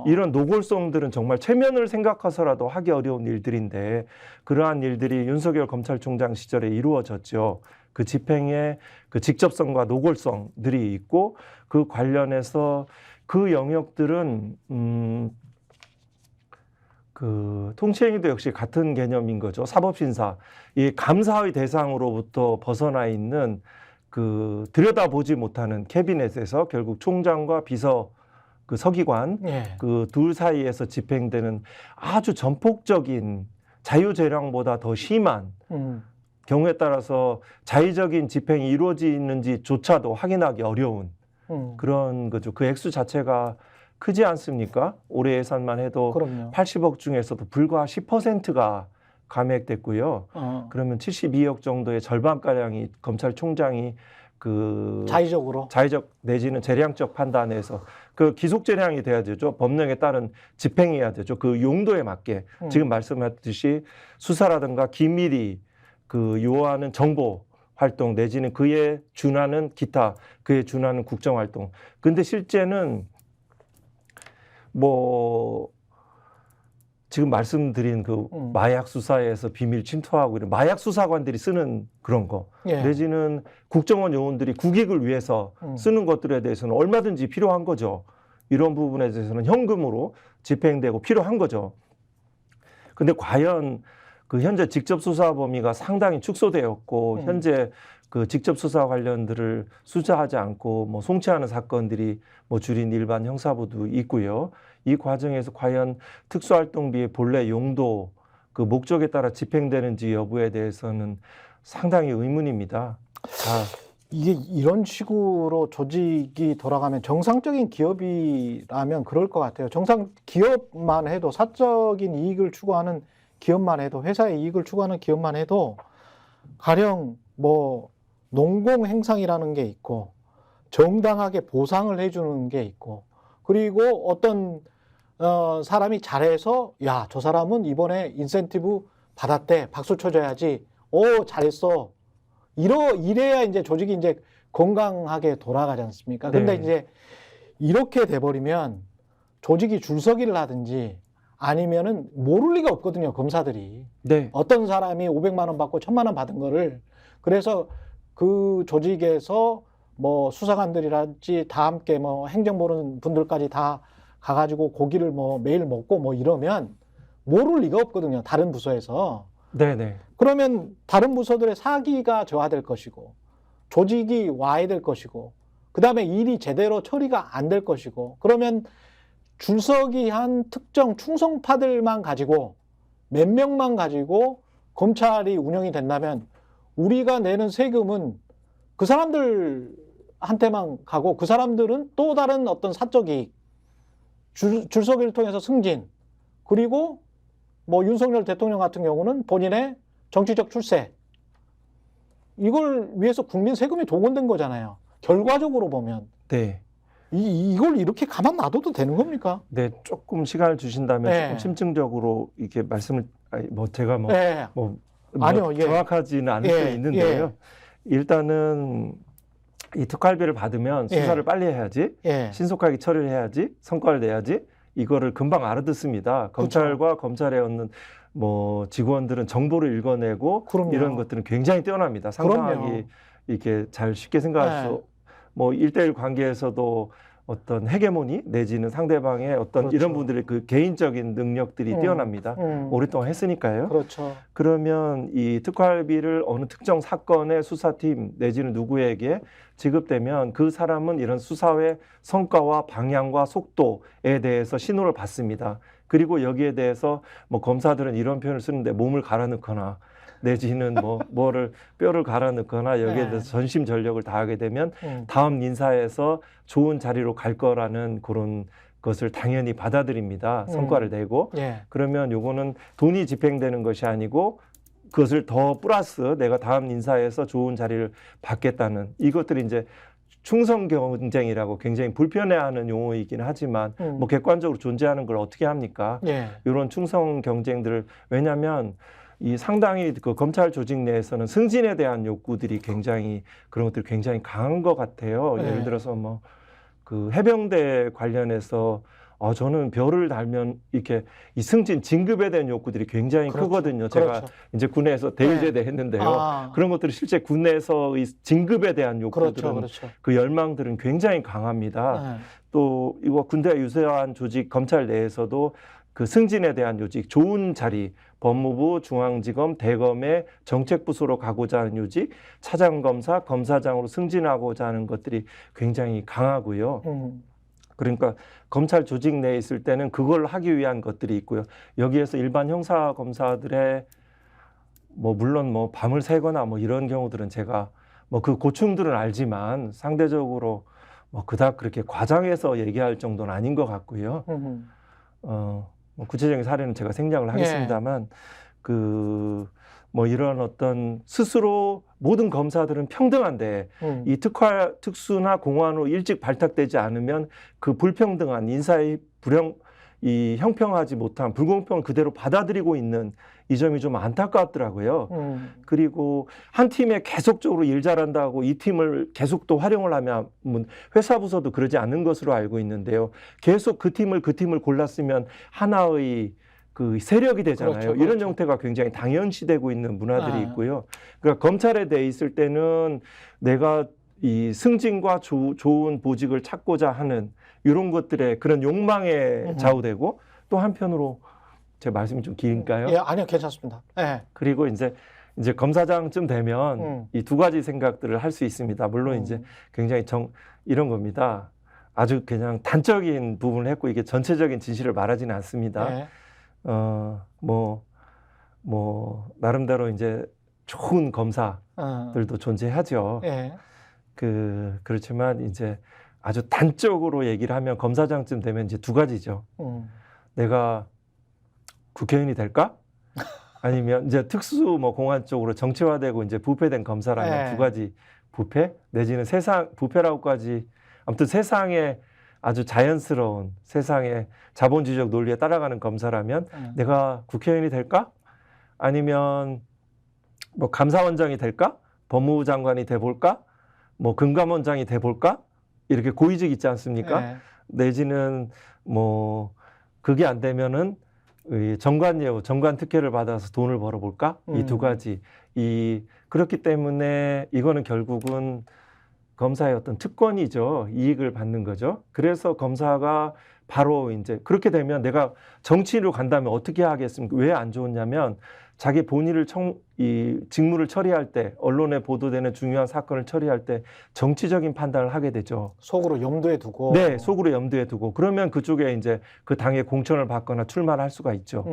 이런 노골성들은 정말 체면을 생각해서라도 하기 어려운 일들인데 그러한 일들이 윤석열 검찰총장 시절에 이루어졌죠. 그 집행의 그 직접성과 노골성들이 있고 그 관련해서 그 영역들은 그 통치행위도 역시 같은 개념인 거죠. 사법심사, 이 감사의 대상으로부터 벗어나 있는 그 들여다보지 못하는 캐비넷에서 결국 총장과 비서 그 서기관 그 둘 사이에서 집행되는 아주 전폭적인 자유재량보다 더 심한 경우에 따라서 자의적인 집행이 이루어지는지조차도 확인하기 어려운 그런 거죠. 그 액수 자체가 크지 않습니까? 올해 예산만 해도 그럼요. 80억 중에서도 불과 10%가 감액됐고요. 그러면 72억 정도의 절반가량이 검찰총장이 그 자의적 내지는 재량적 판단에서 그 기속 재량이 돼야 되죠. 법령에 따른 집행해야 되죠. 그 용도에 맞게 지금 말씀하셨듯이 수사라든가 기밀이 그 요하는 정보 활동 내지는 그에 준하는 기타 그에 준하는 국정 활동. 근데 실제는 뭐 지금 말씀드린 그 마약 수사에서 비밀 침투하고 이런 마약 수사관들이 쓰는 그런 거 예. 내지는 국정원 요원들이 국익을 위해서 쓰는 것들에 대해서는 얼마든지 필요한 거죠. 이런 부분에 대해서는 현금으로 집행되고 필요한 거죠. 근데 과연 그 현재 직접 수사 범위가 상당히 축소되었고 현재 그 직접 수사 관련들을 수사하지 않고 뭐 송치하는 사건들이 뭐 줄인 일반 형사부도 있고요. 이 과정에서 과연 특수활동비의 본래 용도 그 목적에 따라 집행되는지 여부에 대해서는 상당히 의문입니다. 이게 이런 식으로 조직이 돌아가면 정상적인 기업이라면 그럴 것 같아요. 정상 기업만 해도 사적인 이익을 추구하는 기업만 해도 회사의 이익을 추구하는 기업만 해도 가령 뭐 농공행상이라는 게 있고 정당하게 보상을 해주는 게 있고 그리고 어떤 사람이 잘해서 야, 저 사람은 이번에 인센티브 받았대. 박수 쳐줘야지. 잘했어. 이래야 이제 조직이 이제 건강하게 돌아가지 않습니까? 근데 네. 이제 이렇게 돼버리면 조직이 줄서기를 하든지 아니면은 모를 리가 없거든요, 검사들이. 네. 어떤 사람이 500만 원 받고 1000만 원 받은 거를 그래서 그 조직에서 뭐 수사관들이랄지 다 함께 뭐 행정 보는 분들까지 다 가가지고 고기를 뭐 매일 먹고 뭐 이러면 모를 리가 없거든요, 다른 부서에서. 네네. 그러면 다른 부서들의 사기가 저하될 것이고 조직이 와야 될 것이고 그 다음에 일이 제대로 처리가 안 될 것이고 그러면 줄서기한 특정 충성파들만 가지고 몇 명만 가지고 검찰이 운영이 된다면 우리가 내는 세금은 그 사람들한테만 가고 그 사람들은 또 다른 어떤 사적 이익 줄서기를 통해서 승진 그리고 뭐 윤석열 대통령 같은 경우는 본인의 정치적 출세 이걸 위해서 국민 세금이 동원된 거잖아요. 결과적으로 보면. 네. 이걸 이렇게 가만 놔둬도 되는 겁니까? 네, 조금 시간을 주신다면 네. 조금 심층적으로 이렇게 말씀을 뭐 제가 뭐, 네. 아니요, 정확하지는 않을 수 있는데요. 일단은 이 특활비를 받으면 수사를 빨리 해야지, 신속하게 처리를 해야지, 성과를 내야지. 이거를 금방 알아듣습니다. 검찰과 검찰에 얻는 뭐 직원들은 정보를 읽어내고 그럼요. 이런 것들은 굉장히 뛰어납니다. 상상하기 이렇게 잘 쉽게 생각할 수. 뭐 1대1 관계에서도 어떤 헤게모니 내지는 상대방의 어떤 이런 분들의 그 개인적인 능력들이 뛰어납니다. 오랫동안 했으니까요. 그렇죠. 그러면 이 특활비를 어느 특정 사건의 수사팀 내지는 누구에게 지급되면 그 사람은 이런 수사의 성과와 방향과 속도에 대해서 신호를 받습니다. 그리고 여기에 대해서 뭐 검사들은 이런 표현을 쓰는데 몸을 갈아 넣거나 내지는 뭐를 뼈를 갈아 넣거나 여기에 대해서 전심 전력을 다하게 되면 다음 인사에서 좋은 자리로 갈 거라는 그런 것을 당연히 받아들입니다. 성과를 내고. 그러면 요거는 돈이 집행되는 것이 아니고 그것을 더 플러스 내가 다음 인사에서 좋은 자리를 받겠다는 이것들이 이제 충성 경쟁이라고 굉장히 불편해하는 용어이긴 하지만 뭐 객관적으로 존재하는 걸 어떻게 합니까? 이런 충성 경쟁들을 왜냐하면 이 상당히 그 검찰 조직 내에서는 승진에 대한 욕구들이 굉장히 그런 것들이 굉장히 강한 것 같아요. 예를 들어서 뭐 그 해병대 관련해서 저는 별을 달면 이렇게 이 승진 진급에 대한 욕구들이 굉장히 크거든요. 제가 이제 군에서 대위제대 했는데요. 그런 것들이 실제 군내에서 이 진급에 대한 욕구들은 그 열망들은 굉장히 강합니다. 또 이거 군대와 유사한 조직 검찰 내에서도 그 승진에 대한 요직, 좋은 자리, 법무부, 중앙지검, 대검의 정책부서로 가고자 하는 요직, 차장검사, 검사장으로 승진하고자 하는 것들이 굉장히 강하고요. 그러니까 검찰 조직 내에 있을 때는 그걸 하기 위한 것들이 있고요. 여기에서 일반 형사 검사들의 뭐 물론 뭐 밤을 새거나 뭐 이런 경우들은 제가 뭐 그 고충들은 알지만 상대적으로 뭐 그닥 그렇게 과장해서 얘기할 정도는 아닌 것 같고요. 뭐 구체적인 사례는 제가 생략을 하겠습니다만 뭐 이런 어떤 스스로 모든 검사들은 평등한데 이 특수나 공안으로 일찍 발탁되지 않으면 그 불평등한 인사의 이 형평하지 못한 불공평을 그대로 받아들이고 있는 이 점이 좀 안타깝더라고요. 그리고 한 팀에 계속적으로 일 잘한다고 이 팀을 계속 또 활용을 하면 회사 부서도 그러지 않는 것으로 알고 있는데요. 계속 그 팀을 골랐으면 하나의 그 세력이 되잖아요. 그렇죠, 이런 그렇죠. 형태가 굉장히 당연시되고 있는 문화들이 아. 있고요. 그러니까 검찰에 돼 있을 때는 내가 이 승진과 좋은 보직을 찾고자 하는 이런 것들의 그런 욕망에 좌우되고, 또 한편으로 제 말씀이 좀 긴가요? 예, 아니요, 괜찮습니다. 예. 그리고 이제 검사장쯤 되면 이 두 가지 생각들을 할 수 있습니다. 물론 이제 굉장히 이런 겁니다. 아주 그냥 단적인 부분을 했고 이게 전체적인 진실을 말하지는 않습니다. 예. 나름대로 이제 좋은 검사들도 존재하죠. 예. 그렇지만 이제 아주 단적으로 얘기를 하면 검사장쯤 되면 이제 두 가지죠. 내가 국회의원이 될까? 아니면 이제 특수 공안 쪽으로 정치화되고 이제 부패된 검사라면 예. 두 가지 부패 내지는 부패라고까지 아무튼 세상에 아주 자연스러운 세상의 자본주의적 논리에 따라가는 검사라면 내가 국회의원이 될까? 아니면 감사원장이 될까? 법무부 장관이 돼볼까? 금감원장이 돼볼까? 이렇게 고위직 있지 않습니까? 예. 내지는 그게 안 되면은 정관 특혜를 받아서 돈을 벌어볼까? 이 두 가지. 그렇기 때문에 이거는 결국은 검사의 어떤 특권이죠. 이익을 받는 거죠. 그래서 검사가 바로 이제 그렇게 되면 내가 정치인으로 간다면 어떻게 하겠습니까? 왜 안 좋냐면 자기 본인을 직무를 처리할 때, 언론에 보도되는 중요한 사건을 처리할 때 정치적인 판단을 하게 되죠. 속으로 염두에 두고. 네, 속으로 염두에 두고. 그러면 그쪽에 이제 그 당의 공천을 받거나 출마를 할 수가 있죠.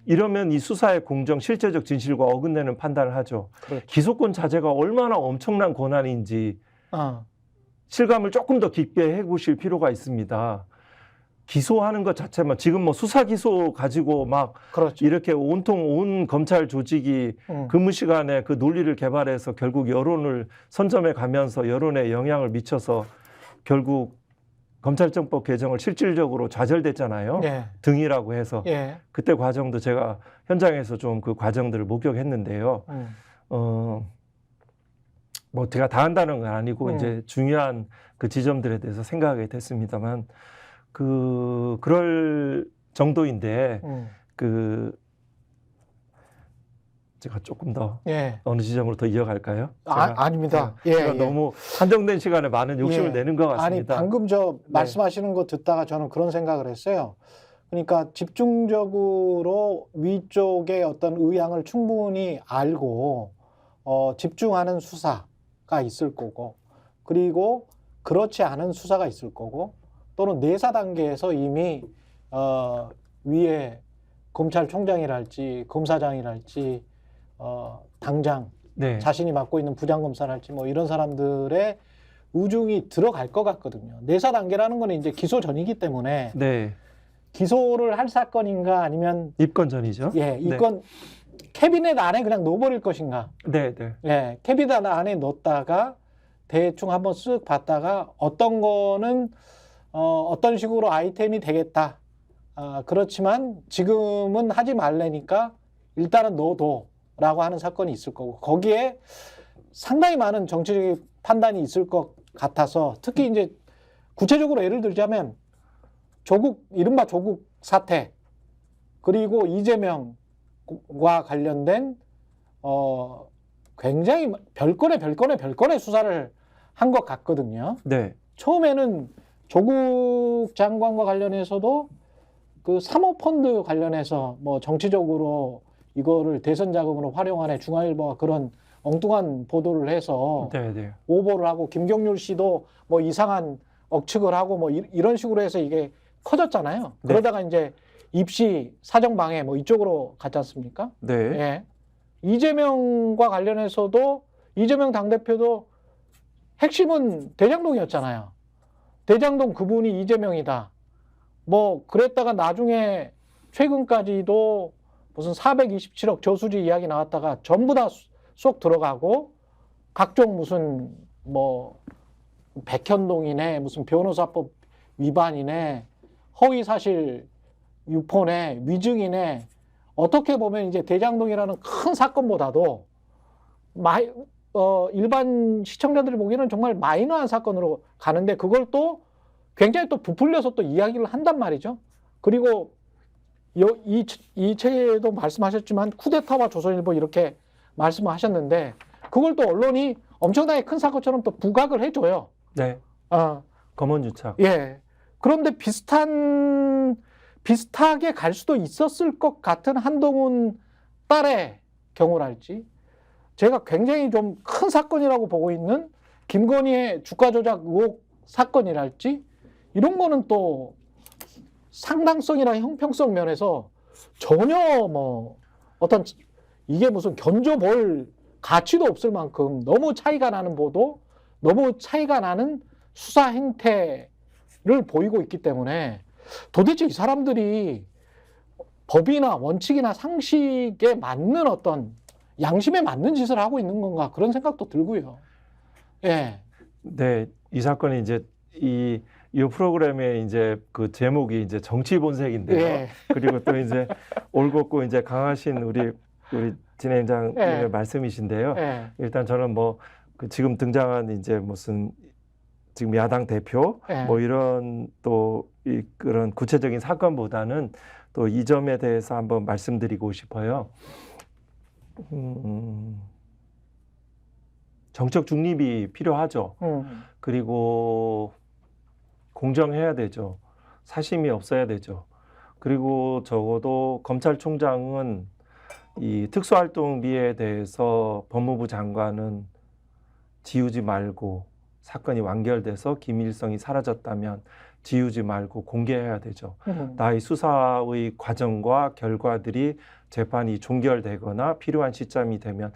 이러면 이 수사의 공정, 실제적 진실과 어긋내는 판단을 하죠. 그렇죠. 기소권 자체가 얼마나 엄청난 권한인지 실감을 조금 더 깊게 해보실 필요가 있습니다. 기소하는 것 자체만 지금 수사 기소 가지고 막 그렇죠. 이렇게 온통 온 검찰 조직이 근무 시간에 그 논리를 개발해서 결국 여론을 선점해 가면서 여론에 영향을 미쳐서 결국 검찰청법 개정을 실질적으로 좌절됐잖아요. 예. 등이라고 해서. 예. 그때 과정도 제가 현장에서 좀 그 과정들을 목격했는데요. 제가 다 한다는 건 아니고 이제 중요한 그 지점들에 대해서 생각하게 됐습니다만 그럴 정도인데 제가 조금 더 어느 지점으로 더 이어갈까요? 아닙니다. 제가 너무 한정된 시간에 많은 욕심을 내는 것 같습니다. 아니, 방금 말씀하시는 거 듣다가 저는 그런 생각을 했어요. 그러니까 집중적으로 위쪽의 어떤 의향을 충분히 알고 집중하는 수사가 있을 거고, 그리고 그렇지 않은 수사가 있을 거고, 또는 내사 단계에서 이미 위에 검찰총장이랄지 검사장이랄지 당장 자신이 맡고 있는 부장검사랄지 이런 사람들의 우중이 들어갈 것 같거든요. 내사 단계라는 거는 이제 기소 전이기 때문에 기소를 할 사건인가 아니면 입건 전이죠. 예, 입건 캐비넷 안에 그냥 넣어버릴 것인가. 예, 캐비넷 안에 넣었다가 대충 한번 쓱 봤다가 어떤 거는 어떤 식으로 아이템이 되겠다. 그렇지만 지금은 하지 말래니까 일단은 넣어둬라고 하는 사건이 있을 거고, 거기에 상당히 많은 정치적인 판단이 있을 것 같아서, 특히 이제 구체적으로 예를 들자면 이른바 조국 사태, 그리고 이재명과 관련된 굉장히 별건의 수사를 한 것 같거든요. 처음에는 조국 장관과 관련해서도 그 사모펀드 관련해서 정치적으로 이거를 대선 자금으로 활용하네, 중앙일보가 그런 엉뚱한 보도를 해서 오보를 하고, 김경률 씨도 이상한 억측을 하고 이런 식으로 해서 이게 커졌잖아요. 그러다가 이제 입시 사정방해 이쪽으로 갔지 않습니까? 예. 이재명과 관련해서도 이재명 당대표도 핵심은 대장동이었잖아요. 대장동 그분이 이재명이다. 그랬다가 나중에 최근까지도 무슨 427억 저수지 이야기 나왔다가 전부 다 쏙 들어가고, 각종 무슨 백현동이네, 무슨 변호사법 위반이네, 허위사실 유포네, 위증이네, 어떻게 보면 이제 대장동이라는 큰 사건보다도 일반 시청자들이 보기에는 정말 마이너한 사건으로 가는데 그걸 또 굉장히 또 부풀려서 또 이야기를 한단 말이죠. 그리고 이 책에도 말씀하셨지만 쿠데타와 조선일보 이렇게 말씀하셨는데 그걸 또 언론이 엄청나게 큰 사건처럼 또 부각을 해줘요. 네. 검언유착. 예. 그런데 비슷하게 갈 수도 있었을 것 같은 한동훈 딸의 경우랄지, 제가 굉장히 좀 큰 사건이라고 보고 있는 김건희의 주가 조작 의혹 사건이랄지, 이런 거는 또 상당성이나 형평성 면에서 전혀 뭐 어떤 이게 무슨 견줘볼 가치도 없을 만큼 너무 차이가 나는 보도, 너무 차이가 나는 수사 행태를 보이고 있기 때문에 도대체 이 사람들이 법이나 원칙이나 상식에 맞는 어떤 양심에 맞는 짓을 하고 있는 건가, 그런 생각도 들고요. 예. 네, 이 사건이 이제 이 프로그램의 이제 그 제목이 이제 정치 본색인데요. 예. 그리고 또 이제 올곧고 이제 강하신 우리 진행자님의 예. 말씀이신데요. 예. 일단 저는 뭐 그 지금 등장한 이제 무슨 지금 야당 대표 예. 뭐 이런 또 그런 구체적인 사건보다는 또 이 점에 대해서 한번 말씀드리고 싶어요. 정책 중립이 필요하죠. 그리고 공정해야 되죠. 사심이 없어야 되죠. 그리고 적어도 검찰총장은 이 특수활동비에 대해서 법무부 장관은 지우지 말고, 사건이 완결돼서 기밀성이 사라졌다면 지우지 말고 공개해야 되죠. 나의 수사의 과정과 결과들이 재판이 종결되거나 필요한 시점이 되면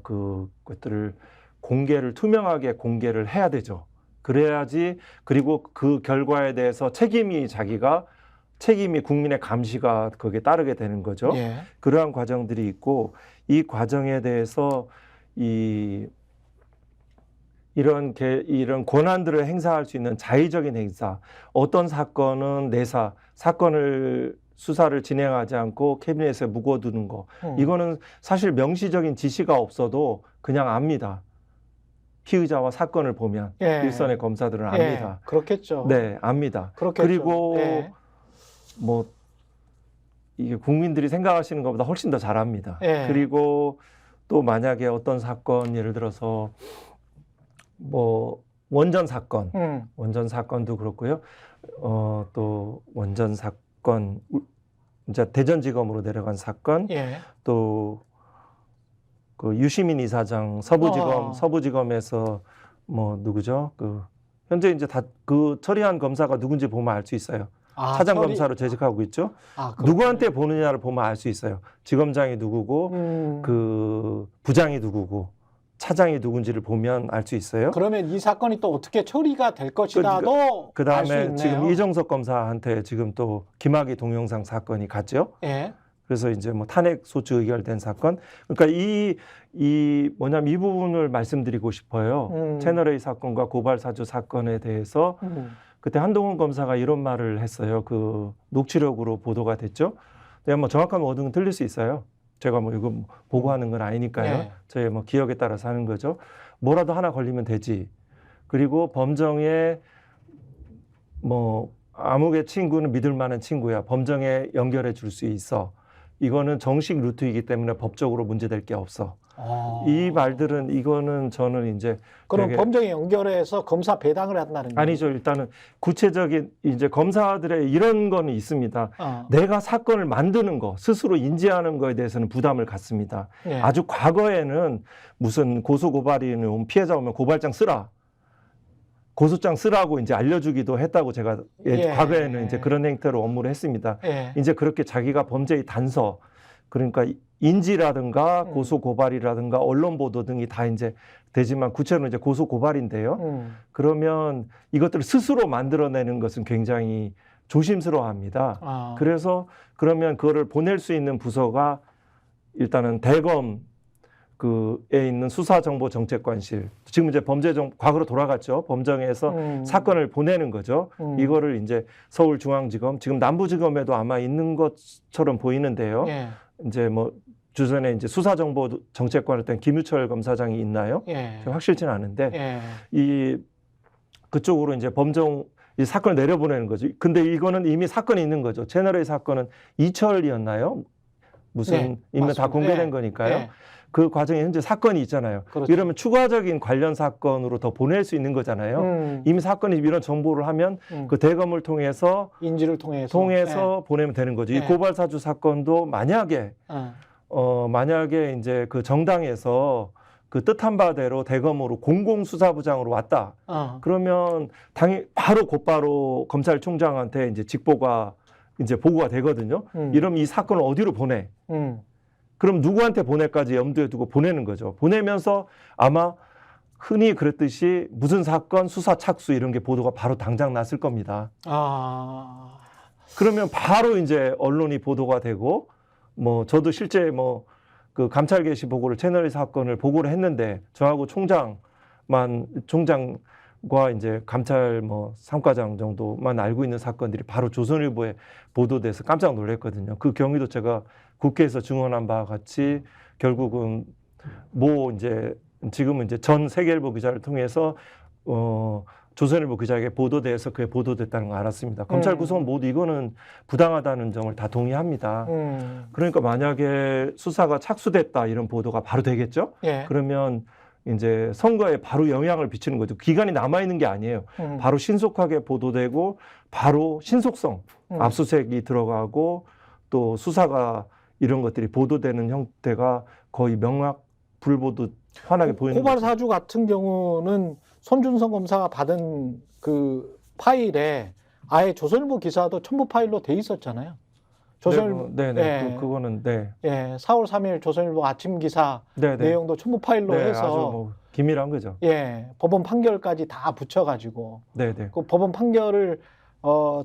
그것들을 공개를, 투명하게 공개를 해야 되죠. 그래야지, 그리고 그 결과에 대해서 책임이 국민의 감시가 거기에 따르게 되는 거죠. 예. 그러한 과정들이 있고, 이 과정에 대해서 이런 권한들을 행사할 수 있는 자의적인 행사, 어떤 사건은 수사를 진행하지 않고 캐비넷에 묵어두는 거, 이거는 사실 명시적인 지시가 없어도 그냥 압니다. 피의자와 사건을 보면 예. 일선의 검사들은 압니다. 예. 그렇겠죠. 네, 압니다. 그렇겠죠. 그리고 예. 뭐 이게 국민들이 생각하시는 것보다 훨씬 더 잘합니다. 예. 그리고 또 만약에 어떤 사건, 예를 들어서 뭐 원전 사건도 그렇고요. 또 원전 사건, 이제 대전지검으로 내려간 사건, 예. 또 그 유시민 이사장 서부지검에서 뭐 누구죠? 현재 이제 다 그 처리한 검사가 누군지 보면 알 수 있어요. 차장 검사로 재직하고 있죠. 누구한테 보느냐를 보면 알 수 있어요. 지검장이 누구고, 그 부장이 누구고, 차장이 누군지를 보면 알 수 있어요. 그러면 이 사건이 또 어떻게 처리가 될 것이다도 그 알 수 다음에 있네요. 지금 이정석 검사한테 지금 또 김학의 동영상 사건이 갔죠. 예. 그래서 이제 뭐 탄핵 소추 의결된 사건. 그러니까 뭐냐면 이 부분을 말씀드리고 싶어요. 채널A 사건과 고발 사주 사건에 대해서 그때 한동훈 검사가 이런 말을 했어요. 그 녹취록으로 보도가 됐죠. 근데 뭐 정확한 워딩은 틀릴 수 있어요. 제가 뭐 이거 보고하는 건 아니니까요. 네. 저의 뭐 기억에 따라서 하는 거죠. 뭐라도 하나 걸리면 되지. 그리고 범정에 뭐 암흑의 친구는 믿을 만한 친구야. 범정에 연결해 줄 수 있어. 이거는 정식 루트이기 때문에 법적으로 문제될 게 없어. 이 말들은, 이거는 저는 이제 그럼 범정에 연결해서 검사 배당을 한다는 거예요? 아니죠. 일단은 구체적인 이제 검사들의 이런 거는 있습니다. 내가 사건을 만드는 거, 스스로 인지하는 거에 대해서는 부담을 갖습니다. 예. 아주 과거에는 무슨 고소고발이는 피해자 오면 고발장 쓰라, 고소장 쓰라고 이제 알려주기도 했다고 제가 과거에는 이제 그런 행태로 업무를 했습니다. 예. 이제 그렇게 자기가 범죄의 단서, 그러니까 인지라든가 고소고발이라든가 언론 보도 등이 다 이제 되지만 구체로는 이제 고소고발인데요. 그러면 이것들을 스스로 만들어내는 것은 굉장히 조심스러워합니다. 그래서 그러면 그거를 보낼 수 있는 부서가 일단은 대검, 그에 있는 수사정보정책관실, 지금 이제 과거로 돌아갔죠. 범정에서 사건을 보내는 거죠. 이거를 이제 서울중앙지검, 지금 남부지검에도 아마 있는 것처럼 보이는데요. 예. 이제 뭐 주전에 이제 수사정보정책관을 땐 김유철 검사장이 있나요? 예. 확실치는 않은데 예. 이 그쪽으로 이제 이 사건을 내려보내는 거죠. 근데 이거는 이미 사건이 있는 거죠. 채널A 사건은 이철이었나요? 무슨 네, 인명 다 맞습니다. 공개된 네. 거니까요. 네. 그 과정에 현재 사건이 있잖아요. 그렇죠. 이러면 추가적인 관련 사건으로 더 보낼 수 있는 거잖아요. 이미 사건이 이런 정보를 하면 그 대검을 통해서 인지를 통해서 보내면 되는 거죠. 이 네. 고발사주 사건도 만약에 만약에 이제 그 정당에서 그 뜻한 바대로 대검으로 공공수사부장으로 왔다. 그러면 당연히 곧바로 검찰총장한테 이제 직보가 이제 보고가 되거든요. 이러면 이 사건을 어디로 보내? 그럼 누구한테 보낼까지 염두에 두고 보내는 거죠. 보내면서 아마 흔히 그랬듯이 무슨 사건, 수사 착수 이런 게 보도가 바로 당장 났을 겁니다. 그러면 바로 이제 언론이 보도가 되고, 뭐 저도 실제 뭐 그 감찰 개시 보고를 채널A 사건을 보고를 했는데 저하고 총장과 이제 감찰 뭐 3과장 정도만 알고 있는 사건들이 바로 조선일보에 보도돼서 깜짝 놀랐거든요. 그 경위도 제가 국회에서 증언한 바와 같이 결국은 이제 지금은 이제 전 세계일보 기자를 통해서 조선일보 기자에게 보도돼서 그게 보도됐다는 걸 알았습니다. 검찰 구성은 모두 이거는 부당하다는 점을 다 동의합니다. 그러니까 만약에 수사가 착수됐다 이런 보도가 바로 되겠죠? 예. 그러면 이제 선거에 바로 영향을 미치는 거죠. 기간이 남아있는 게 아니에요. 바로 신속하게 보도되고 바로 신속성, 압수수색이 들어가고 또 수사가 이런 것들이 보도되는 형태가 거의 명확 불보듯 환하게 보이는 고발 거죠. 사주 같은 경우는 손준성 검사가 받은 그 파일에 아예 조선일보 기사도 첨부 파일로 돼 있었잖아요. 조선일보, 네네. 예. 그거는 네. 예, 4월 3일 조선일보 아침 기사 네네. 내용도 첨부 파일로 네, 해서 아주 뭐 기밀한 거죠. 예, 법원 판결까지 다 붙여가지고 네네. 그 법원 판결을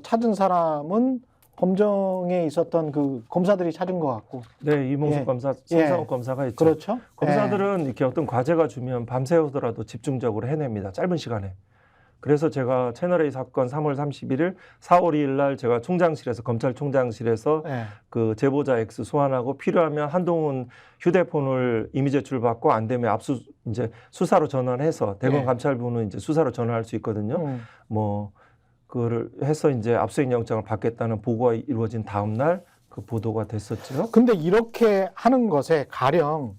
찾은 사람은 범정에 있었던 그 검사들이 찾은 것 같고. 네, 이몽숙 예. 검사, 손상욱 검사가 있죠. 그렇죠. 검사들은 이렇게 어떤 과제가 주면 밤새우더라도 집중적으로 해냅니다. 짧은 시간에. 그래서 제가 채널A 사건 3월 31일, 4월 2일 날 제가 총장실에서 검찰총장실에서 예. 그 제보자 X 소환하고 필요하면 한동훈 휴대폰을 이미 제출받고 안 되면 이제 수사로 전환해서 대검 예. 감찰부는 이제 수사로 전환할 수 있거든요. 뭐 그거를 해서 이제 압수수색 영장을 받겠다는 보고가 이루어진 다음 날 그 보도가 됐었죠. 근데 이렇게 하는 것에 가령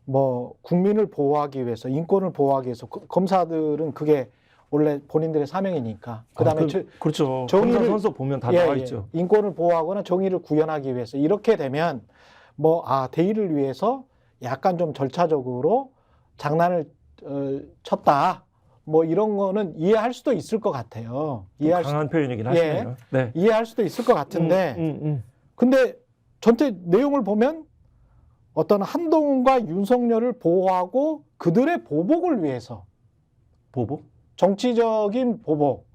뭐 국민을 보호하기 위해서, 인권을 보호하기 위해서 검사들은 그게 원래 본인들의 사명이니까. 그다음에 그렇죠. 정의를 검사 선서 보면 다 예, 나와 예. 있죠. 인권을 보호하거나 정의를 구현하기 위해서 이렇게 되면 대의를 위해서 약간 좀 절차적으로 장난을 쳤다. 뭐 이런 거는 이해할 수도 있을 것 같아요. 강한 표현이긴 하시네요. 네. 이해할 수도 있을 것 같은데. 근데 전체 내용을 보면 어떤 한동훈과 윤석열을 보호하고 그들의 보복을 위해서 보복? 정치적인 보복,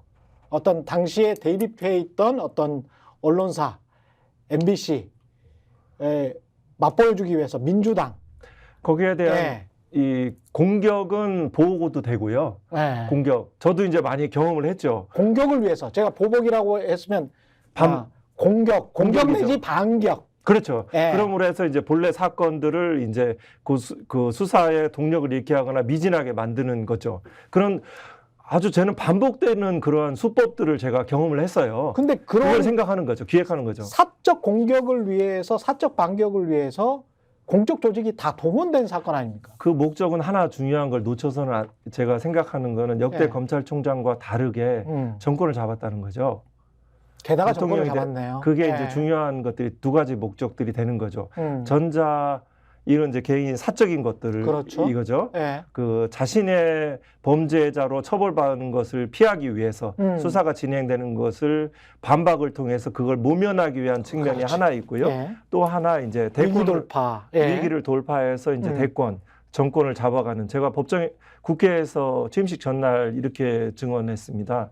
어떤 당시에 대립해 있던 어떤 언론사, MBC에 맞보여주기 위해서 민주당 거기에 대한 예. 이 공격은 보호도 되고요. 예. 공격. 저도 이제 많이 경험을 했죠. 공격을 위해서 제가 보복이라고 했으면 공격 내지 반격. 그렇죠. 예. 그러므로 해서 이제 본래 사건들을 이제 그 수사의 동력을 잃게 하거나 미진하게 만드는 거죠. 그런 아주 저는 반복되는 그러한 수법들을 제가 경험을 했어요. 근데 그걸 생각하는 거죠. 기획하는 거죠. 사적 공격을 위해서, 사적 반격을 위해서 공적 조직이 다 동원된 사건 아닙니까? 그 목적은 하나 중요한 걸 놓쳐서는 제가 생각하는 거는 역대 예. 검찰총장과 다르게 정권을 잡았다는 거죠. 게다가 정권을 잡았네요. 그게 예. 이제 중요한 것들이 두 가지 목적들이 되는 거죠. 전자 이런 이제 개인 사적인 것들을 그렇죠. 이거죠. 예. 그 자신의 범죄자로 처벌받는 것을 피하기 위해서 수사가 진행되는 것을 반박을 통해서 그걸 모면하기 위한 측면이 그렇죠. 하나 있고요. 예. 또 하나 이제 위기 돌파. 예. 위기를 돌파해서 이제 대권 정권을 잡아가는, 제가 국회에서 취임식 전날 이렇게 증언했습니다.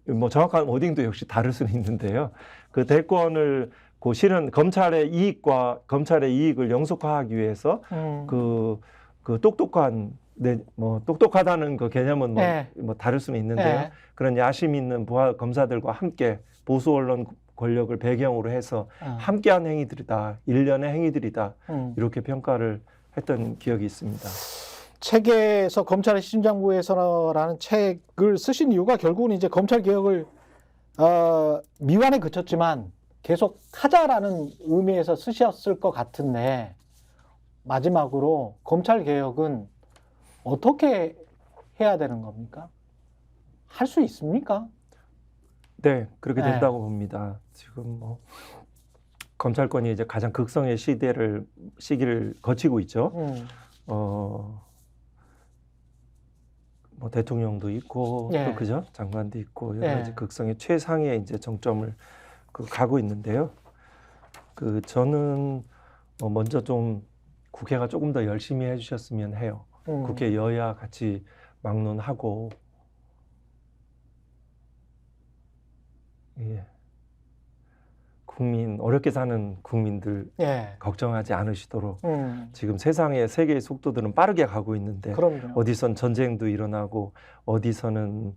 뭐 정확한 워딩도 역시 다를 수는 있는데요. 그 대권을 그 실은 검찰의 이익을 영속화하기 위해서 그 똑똑한 뭐 똑똑하다는 그 개념은 뭐 다를 수는 있는데요. 그런 야심 있는 부하 검사들과 함께 보수 언론 권력을 배경으로 해서 함께한 행위들이다. 일련의 행위들이다. 이렇게 평가를 했던 기억이 있습니다. 책에서 검찰의 심장부에서라는 책을 쓰신 이유가 결국은 이제 검찰 개혁을 미완에 그쳤지만 계속 하자라는 의미에서 쓰셨을 것 같은데 마지막으로 검찰 개혁은 어떻게 해야 되는 겁니까? 할 수 있습니까? 네, 그렇게 된다고 봅니다. 지금 뭐 검찰권이 이제 가장 극성의 시기를 거치고 있죠. 뭐 대통령도 있고 또 그죠? 장관도 있고 여러 가지 극성의 최상의 이제 정점을 가고 있는데요. 저는 먼저 좀 국회가 조금 더 열심히 해주셨으면 해요. 국회 여야 같이 막론하고 어렵게 사는 국민들 걱정하지 않으시도록 지금 세상의 세계의 속도들은 빠르게 가고 있는데 그럼요. 어디선 전쟁도 일어나고 어디서는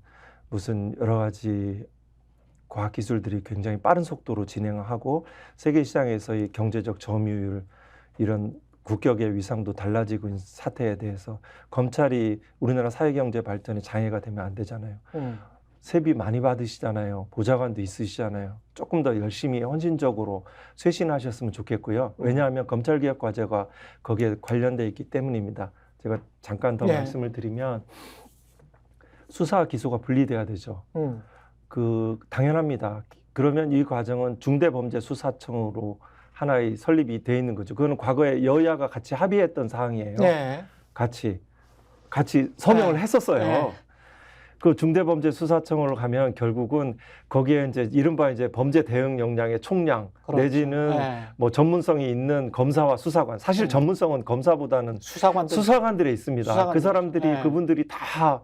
무슨 여러 가지 과학기술들이 굉장히 빠른 속도로 진행하고 세계 시장에서의 경제적 점유율 이런 국격의 위상도 달라지고 있는 사태에 대해서 검찰이 우리나라 사회경제 발전에 장애가 되면 안 되잖아요. 세비 많이 받으시잖아요. 보좌관도 있으시잖아요. 조금 더 열심히 헌신적으로 쇄신하셨으면 좋겠고요. 왜냐하면 검찰개혁 과제가 거기에 관련돼 있기 때문입니다. 제가 잠깐 더 말씀을 드리면 수사와 기소가 분리돼야 되죠. 당연합니다. 그러면 이 과정은 중대범죄수사청으로 하나의 설립이 돼 있는 거죠. 그거는 과거에 여야가 같이 합의했던 사항이에요. 같이 서명을 했었어요. 그 중대범죄수사청으로 가면 결국은 거기에 이제 이른바 이제 범죄 대응 역량의 총량 내지는 뭐 전문성이 있는 검사와 수사관. 사실 전문성은 검사보다는 수사관들에 있습니다. 그 사람들이 그분들이 다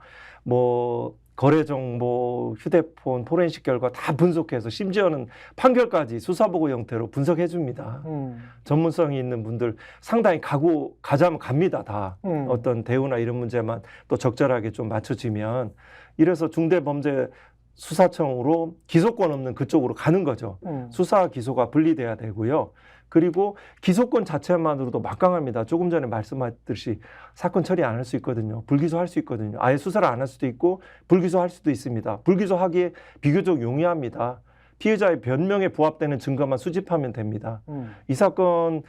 뭐 거래 정보, 휴대폰, 포렌식 결과 다 분석해서 심지어는 판결까지 수사보고 형태로 분석해 줍니다. 전문성이 있는 분들 상당히 가자면 갑니다. 다 어떤 대우나 이런 문제만 또 적절하게 좀 맞춰지면 이래서 중대범죄 수사청으로 기소권 없는 그쪽으로 가는 거죠. 수사와 기소가 분리돼야 되고요. 그리고 기소권 자체만으로도 막강합니다. 조금 전에 말씀하셨듯이 사건 처리 안 할 수 있거든요. 불기소할 수 있거든요. 아예 수사를 안 할 수도 있고 불기소할 수도 있습니다. 불기소하기에 비교적 용이합니다. 피해자의 변명에 부합되는 증거만 수집하면 됩니다. 이 사건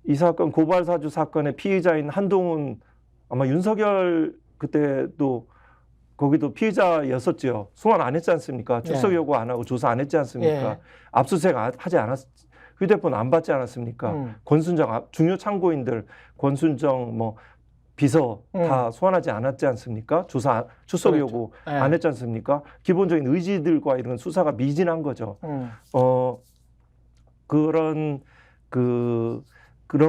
고발사주 사건의 피의자인 한동훈 아마 윤석열 그때도 거기도 피의자였었죠. 소환 안 했지 않습니까? 출석 요구 안 하고 조사 안 했지 않습니까? 압수수색 하지 휴대폰 안 받지 않았습니까? 권순정 중요 참고인들 권순정 뭐 비서 다 소환하지 않았지 않습니까? 출석 요구 안 했지 않습니까? 기본적인 의지들과 이런 수사가 미진한 거죠. 그런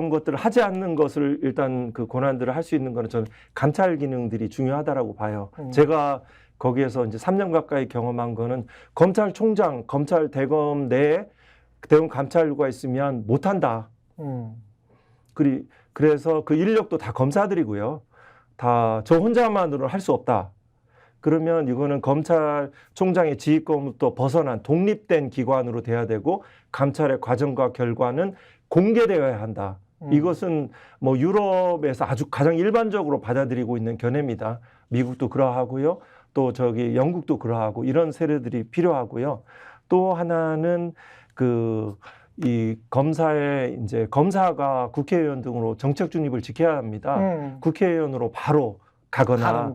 것들을 하지 않는 것을 일단 그 권한들을 할 수 있는 거는 저는 감찰 기능들이 중요하다라고 봐요. 제가 거기에서 이제 3년 가까이 경험한 거는 검찰총장, 검찰 대검 내에 대검 감찰관 있으면 못한다. 그래서 그 인력도 다 검사들이고요. 다 저 혼자만으로는 할 수 없다. 그러면 이거는 검찰총장의 지휘권부터 벗어난 독립된 기관으로 돼야 되고 감찰의 과정과 결과는 공개되어야 한다. 이것은 뭐 유럽에서 아주 가장 일반적으로 받아들이고 있는 견해입니다. 미국도 그러하고요. 또 영국도 그러하고 이런 세례들이 필요하고요. 또 하나는 이 검사가 국회의원 등으로 정책 중립을 지켜야 합니다. 국회의원으로 바로 가거나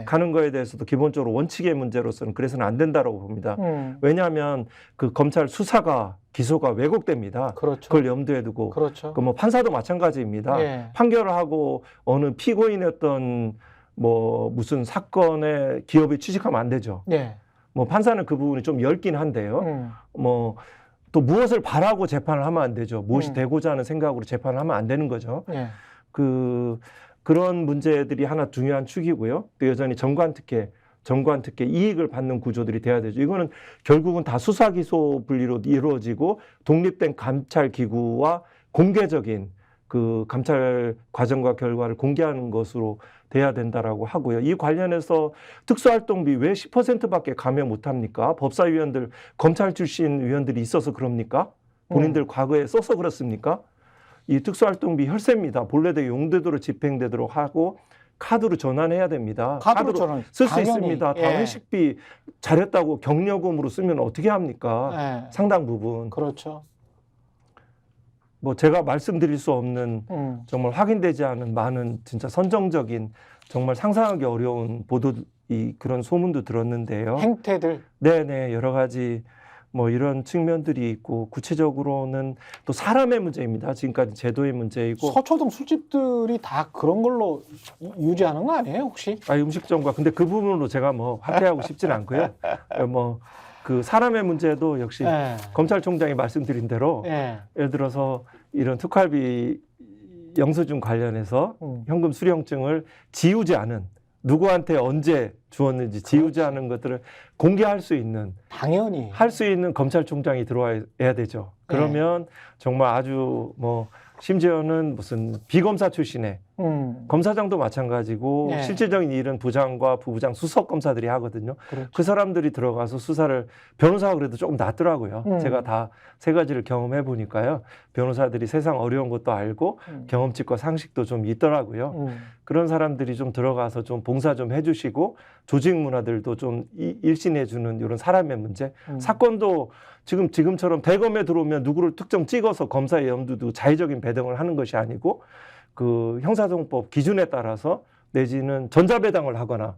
가는 거에 대해서도 기본적으로 원칙의 문제로서는 그래서는 안 된다라고 봅니다. 왜냐하면 그 검찰 수사가 기소가 왜곡됩니다. 그걸 염두에 두고 뭐 판사도 마찬가지입니다. 판결을 하고 어느 피고인이었던 뭐 무슨 사건에 기업이 취직하면 안 되죠. 뭐 판사는 그 부분이 좀 엷긴 한데요. 뭐 또 무엇을 바라고 재판을 하면 안 되죠. 무엇이 되고자 하는 생각으로 재판을 하면 안 되는 거죠. 그런 문제들이 하나 중요한 축이고요. 또 여전히 정관특혜 정관 특혜 이익을 받는 구조들이 돼야 되죠. 이거는 결국은 다 수사 기소 분리로 이루어지고 독립된 감찰 기구와 공개적인 그 감찰 과정과 결과를 공개하는 것으로 돼야 된다라고 하고요. 이 관련해서 특수활동비 왜 10%밖에 감액 못합니까? 법사위원들, 검찰 출신 위원들이 있어서 그럽니까? 본인들 과거에 써서 그렇습니까? 이 특수활동비 혈세입니다. 본래대로 용도대로 집행되도록 하고 카드로 전환해야 됩니다. 카드로 전환 쓸 수 있습니다. 다 회식비 잘했다고 경력금으로 쓰면 어떻게 합니까? 상당 부분. 그렇죠. 뭐 제가 말씀드릴 수 없는 정말 확인되지 않은 많은 진짜 선정적인 정말 상상하기 어려운 보도 그런 소문도 들었는데요. 행태들. 네네 여러 가지 뭐 이런 측면들이 있고 구체적으로는 또 사람의 문제입니다. 지금까지 제도의 문제이고 서초동 술집들이 다 그런 걸로 유지하는 거 아니에요 혹시? 음식점과 근데 그 부분으로 제가 뭐 화제하고 싶지는 않고요. 뭐 그 사람의 문제도 역시 검찰총장이 말씀드린 대로 예를 들어서 이런 특활비 영수증 관련해서 현금 수령증을 지우지 않은 누구한테 언제 주었는지 지우지 않은 것들을 공개할 수 있는 당연히 할 수 있는 검찰총장이 들어와야 되죠. 그러면 정말 아주 뭐 심지어는 무슨 비검사 출신의 검사장도 마찬가지고 실질적인 일은 부장과 부부장 수석 검사들이 하거든요. 그렇죠. 그 사람들이 들어가서 수사를 변호사가 그래도 조금 낫더라고요. 제가 다 세 가지를 경험해 보니까요. 변호사들이 세상 어려운 것도 알고 경험치과 상식도 좀 있더라고요. 그런 사람들이 좀 들어가서 좀 봉사 좀 해주시고 조직 문화들도 좀 일신해주는 이런 사람의 문제. 사건도 지금처럼 대검에 들어오면 누구를 특정 찍어서 검사의 염두도 자의적인 배당을 하는 것이 아니고 그 형사소송법 기준에 따라서 내지는 전자배당을 하거나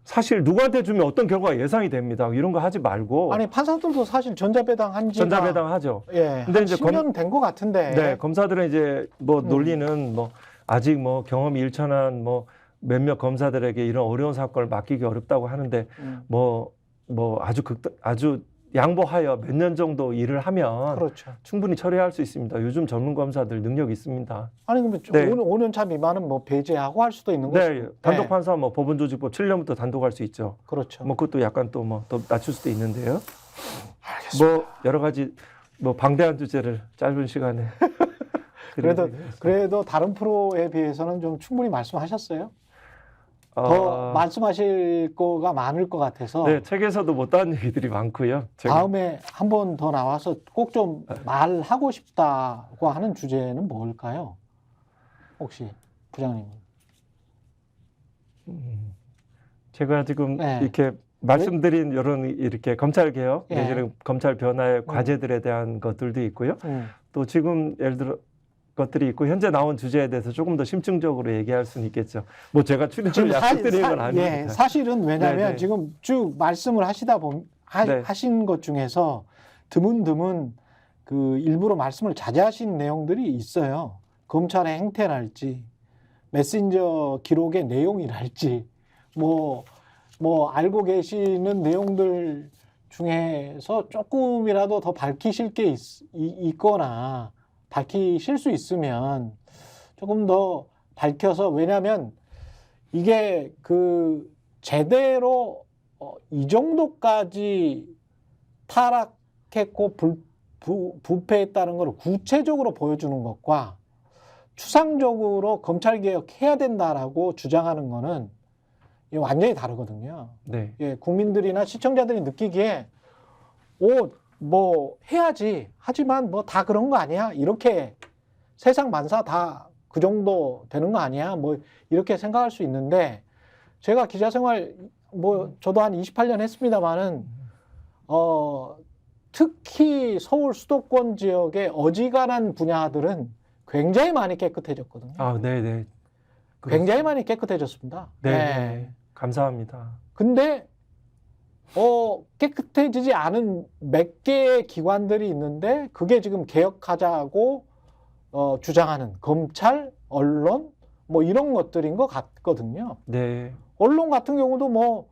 사실 누구한테 주면 어떤 결과가 예상이 됩니다. 이런 거 하지 말고. 아니 판사들도 사실 전자배당 한 지가 전자배당 하죠. 근데 이제 10년 된 것 같은데. 네, 검사들은 이제 뭐 논리는 뭐 아직 뭐 경험이 일천한 뭐 몇몇 검사들에게 이런 어려운 사건을 맡기기 어렵다고 하는데 뭐 아주 양보하여 몇 년 정도 일을 하면 그렇죠. 충분히 처리할 수 있습니다. 요즘 전문 검사들 능력이 있습니다. 아니 그러면 5년 차 미만은 뭐 배제하고 할 수도 있는 거죠. 네, 단독 판사 뭐 법원조직법 7년부터 단독할 수 있죠. 그렇죠. 뭐 그것도 약간 또 뭐 더 낮출 수도 있는데요. 알겠습니다. 뭐 여러 가지 뭐 방대한 주제를 짧은 시간에 그래도 다른 프로에 비해서는 좀 충분히 말씀하셨어요. 더 말씀하실 거가 많을 것 같아서. 네, 책에서도 못다한 얘기들이 많고요. 다음에 한 번 더 나와서 꼭 좀 말하고 싶다고 하는 주제는 뭘까요? 혹시 부장님? 제가 지금 이렇게 말씀드린 이런 이렇게 검찰 개혁 내지는 검찰 변화의 과제들에 대한 것들도 있고요. 또 지금 예를 들어 것들이 있고 현재 나온 주제에 대해서 조금 더 심층적으로 얘기할 수는 있겠죠. 뭐 제가 출연을 약속드리는 건 아닙니다. 사실은 왜냐하면 지금 쭉 말씀을 하시다 보면 하신 것 중에서 드문드문 그 일부러 말씀을 자제하신 내용들이 있어요. 검찰의 행태랄지 메신저 기록의 내용이랄지 뭐 알고 계시는 내용들 중에서 조금이라도 더 밝히실 게 있거나 밝히실 수 있으면 조금 더 밝혀서 왜냐하면 이게 그 제대로 이 정도까지 타락했고 부패했다는 걸 구체적으로 보여주는 것과 추상적으로 검찰개혁해야 된다라고 주장하는 거는 완전히 다르거든요. 네. 국민들이나 시청자들이 느끼기에 뭐 해야지 하지만 뭐 다 그런 거 아니야 이렇게 세상 만사 다 그 정도 되는 거 아니야 뭐 이렇게 생각할 수 있는데 제가 기자 생활 뭐 저도 한 28년 했습니다만은 특히 서울 수도권 지역의 어지간한 분야들은 굉장히 많이 깨끗해졌거든요. 네네. 굉장히 많이 깨끗해졌습니다. 네. 감사합니다. 근데 깨끗해지지 않은 몇 개의 기관들이 있는데 그게 지금 개혁하자고 주장하는 검찰, 언론 뭐 이런 것들인 것 같거든요. 네. 언론 같은 경우도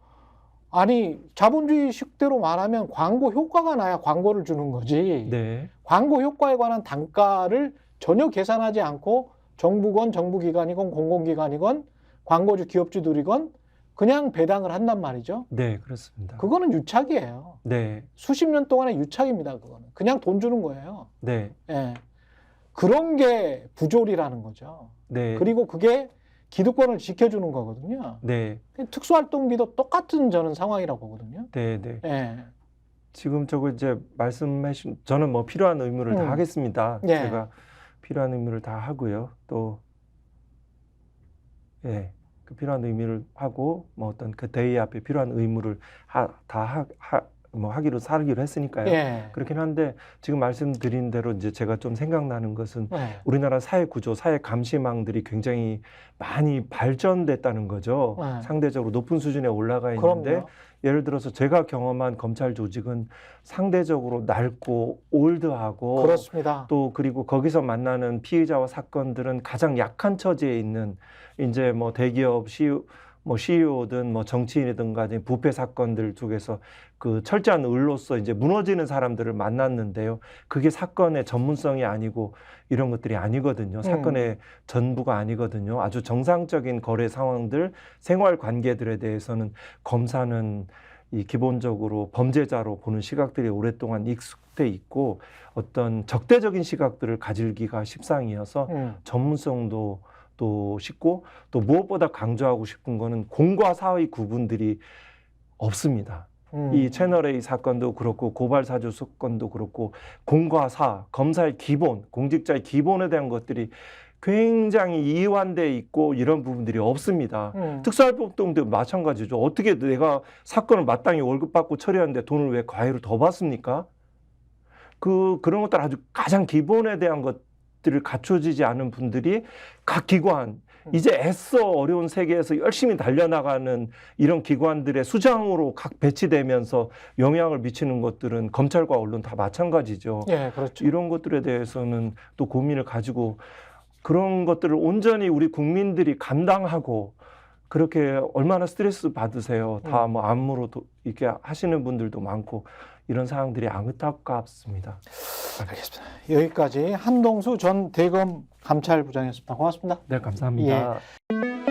자본주의 식대로 말하면 광고 효과가 나야 광고를 주는 거지. 네. 광고 효과에 관한 단가를 전혀 계산하지 않고 정부건 정부기관이건 공공기관이건 광고주 기업주들이건 그냥 배당을 한단 말이죠. 네, 그렇습니다. 그거는 유착이에요. 네, 수십 년 동안의 유착입니다. 그거는 그냥 돈 주는 거예요. 네, 예. 그런 게 부조리라는 거죠. 네, 그리고 그게 기득권을 지켜주는 거거든요. 네, 특수활동비도 똑같은 저는 상황이라고 보거든요. 네, 네. 예. 지금 저거 이제 말씀하신 저는 뭐 필요한 의무를 다 하겠습니다. 예. 제가 필요한 의무를 다 하고요. 또 예, 그 필요한 의무를 하고 뭐 어떤 그 대의 앞에 필요한 의무를 뭐 하기로 했으니까요. 예. 그렇긴 한데 지금 말씀드린 대로 이제 제가 좀 생각나는 것은 예. 우리나라 사회 구조, 사회 감시망들이 굉장히 많이 발전됐다는 거죠. 예. 상대적으로 높은 수준에 올라가 있는데 그럼요. 예를 들어서 제가 경험한 검찰 조직은 상대적으로 낮고 올드하고 그렇습니다. 또 그리고 거기서 만나는 피의자와 사건들은 가장 약한 처지에 있는 이제 뭐 대기업 CEO든 뭐 정치인이든가 부패 사건들 쪽에서 그 철저한 을로서 이제 무너지는 사람들을 만났는데요. 그게 사건의 전문성이 아니고 이런 것들이 아니거든요. 사건의 전부가 아니거든요. 아주 정상적인 거래 상황들, 생활 관계들에 대해서는 검사는 이 기본적으로 범죄자로 보는 시각들이 오랫동안 익숙돼 있고 어떤 적대적인 시각들을 가질기가 십상이어서 전문성도 또 쉽고 또 무엇보다 강조하고 싶은 거는 공과 사의 구분들이 없습니다. 이 채널A 사건도 그렇고 고발사주 사건도 그렇고 공과 사, 검사의 기본, 공직자의 기본에 대한 것들이 굉장히 이완돼 있고 이런 부분들이 없습니다. 특수활동도 마찬가지죠. 어떻게 내가 사건을 마땅히 월급 받고 처리하는데 돈을 왜 과외로 더 받습니까? 그런 것들 아주 가장 기본에 대한 것들을 갖춰지지 않은 분들이 각 기관 이제 애써 어려운 세계에서 열심히 달려나가는 이런 기관들의 수장으로 각 배치되면서 영향을 미치는 것들은 검찰과 언론 다 마찬가지죠. 예, 그렇죠. 이런 것들에 대해서는 또 고민을 가지고 그런 것들을 온전히 우리 국민들이 감당하고 그렇게 얼마나 스트레스 받으세요. 다 뭐 안무로 이렇게 하시는 분들도 많고 이런 상황들이 안타깝습니다. 알겠습니다. 여기까지 한동수 전 대검 감찰부장이었습니다. 고맙습니다. 네, 감사합니다. 예.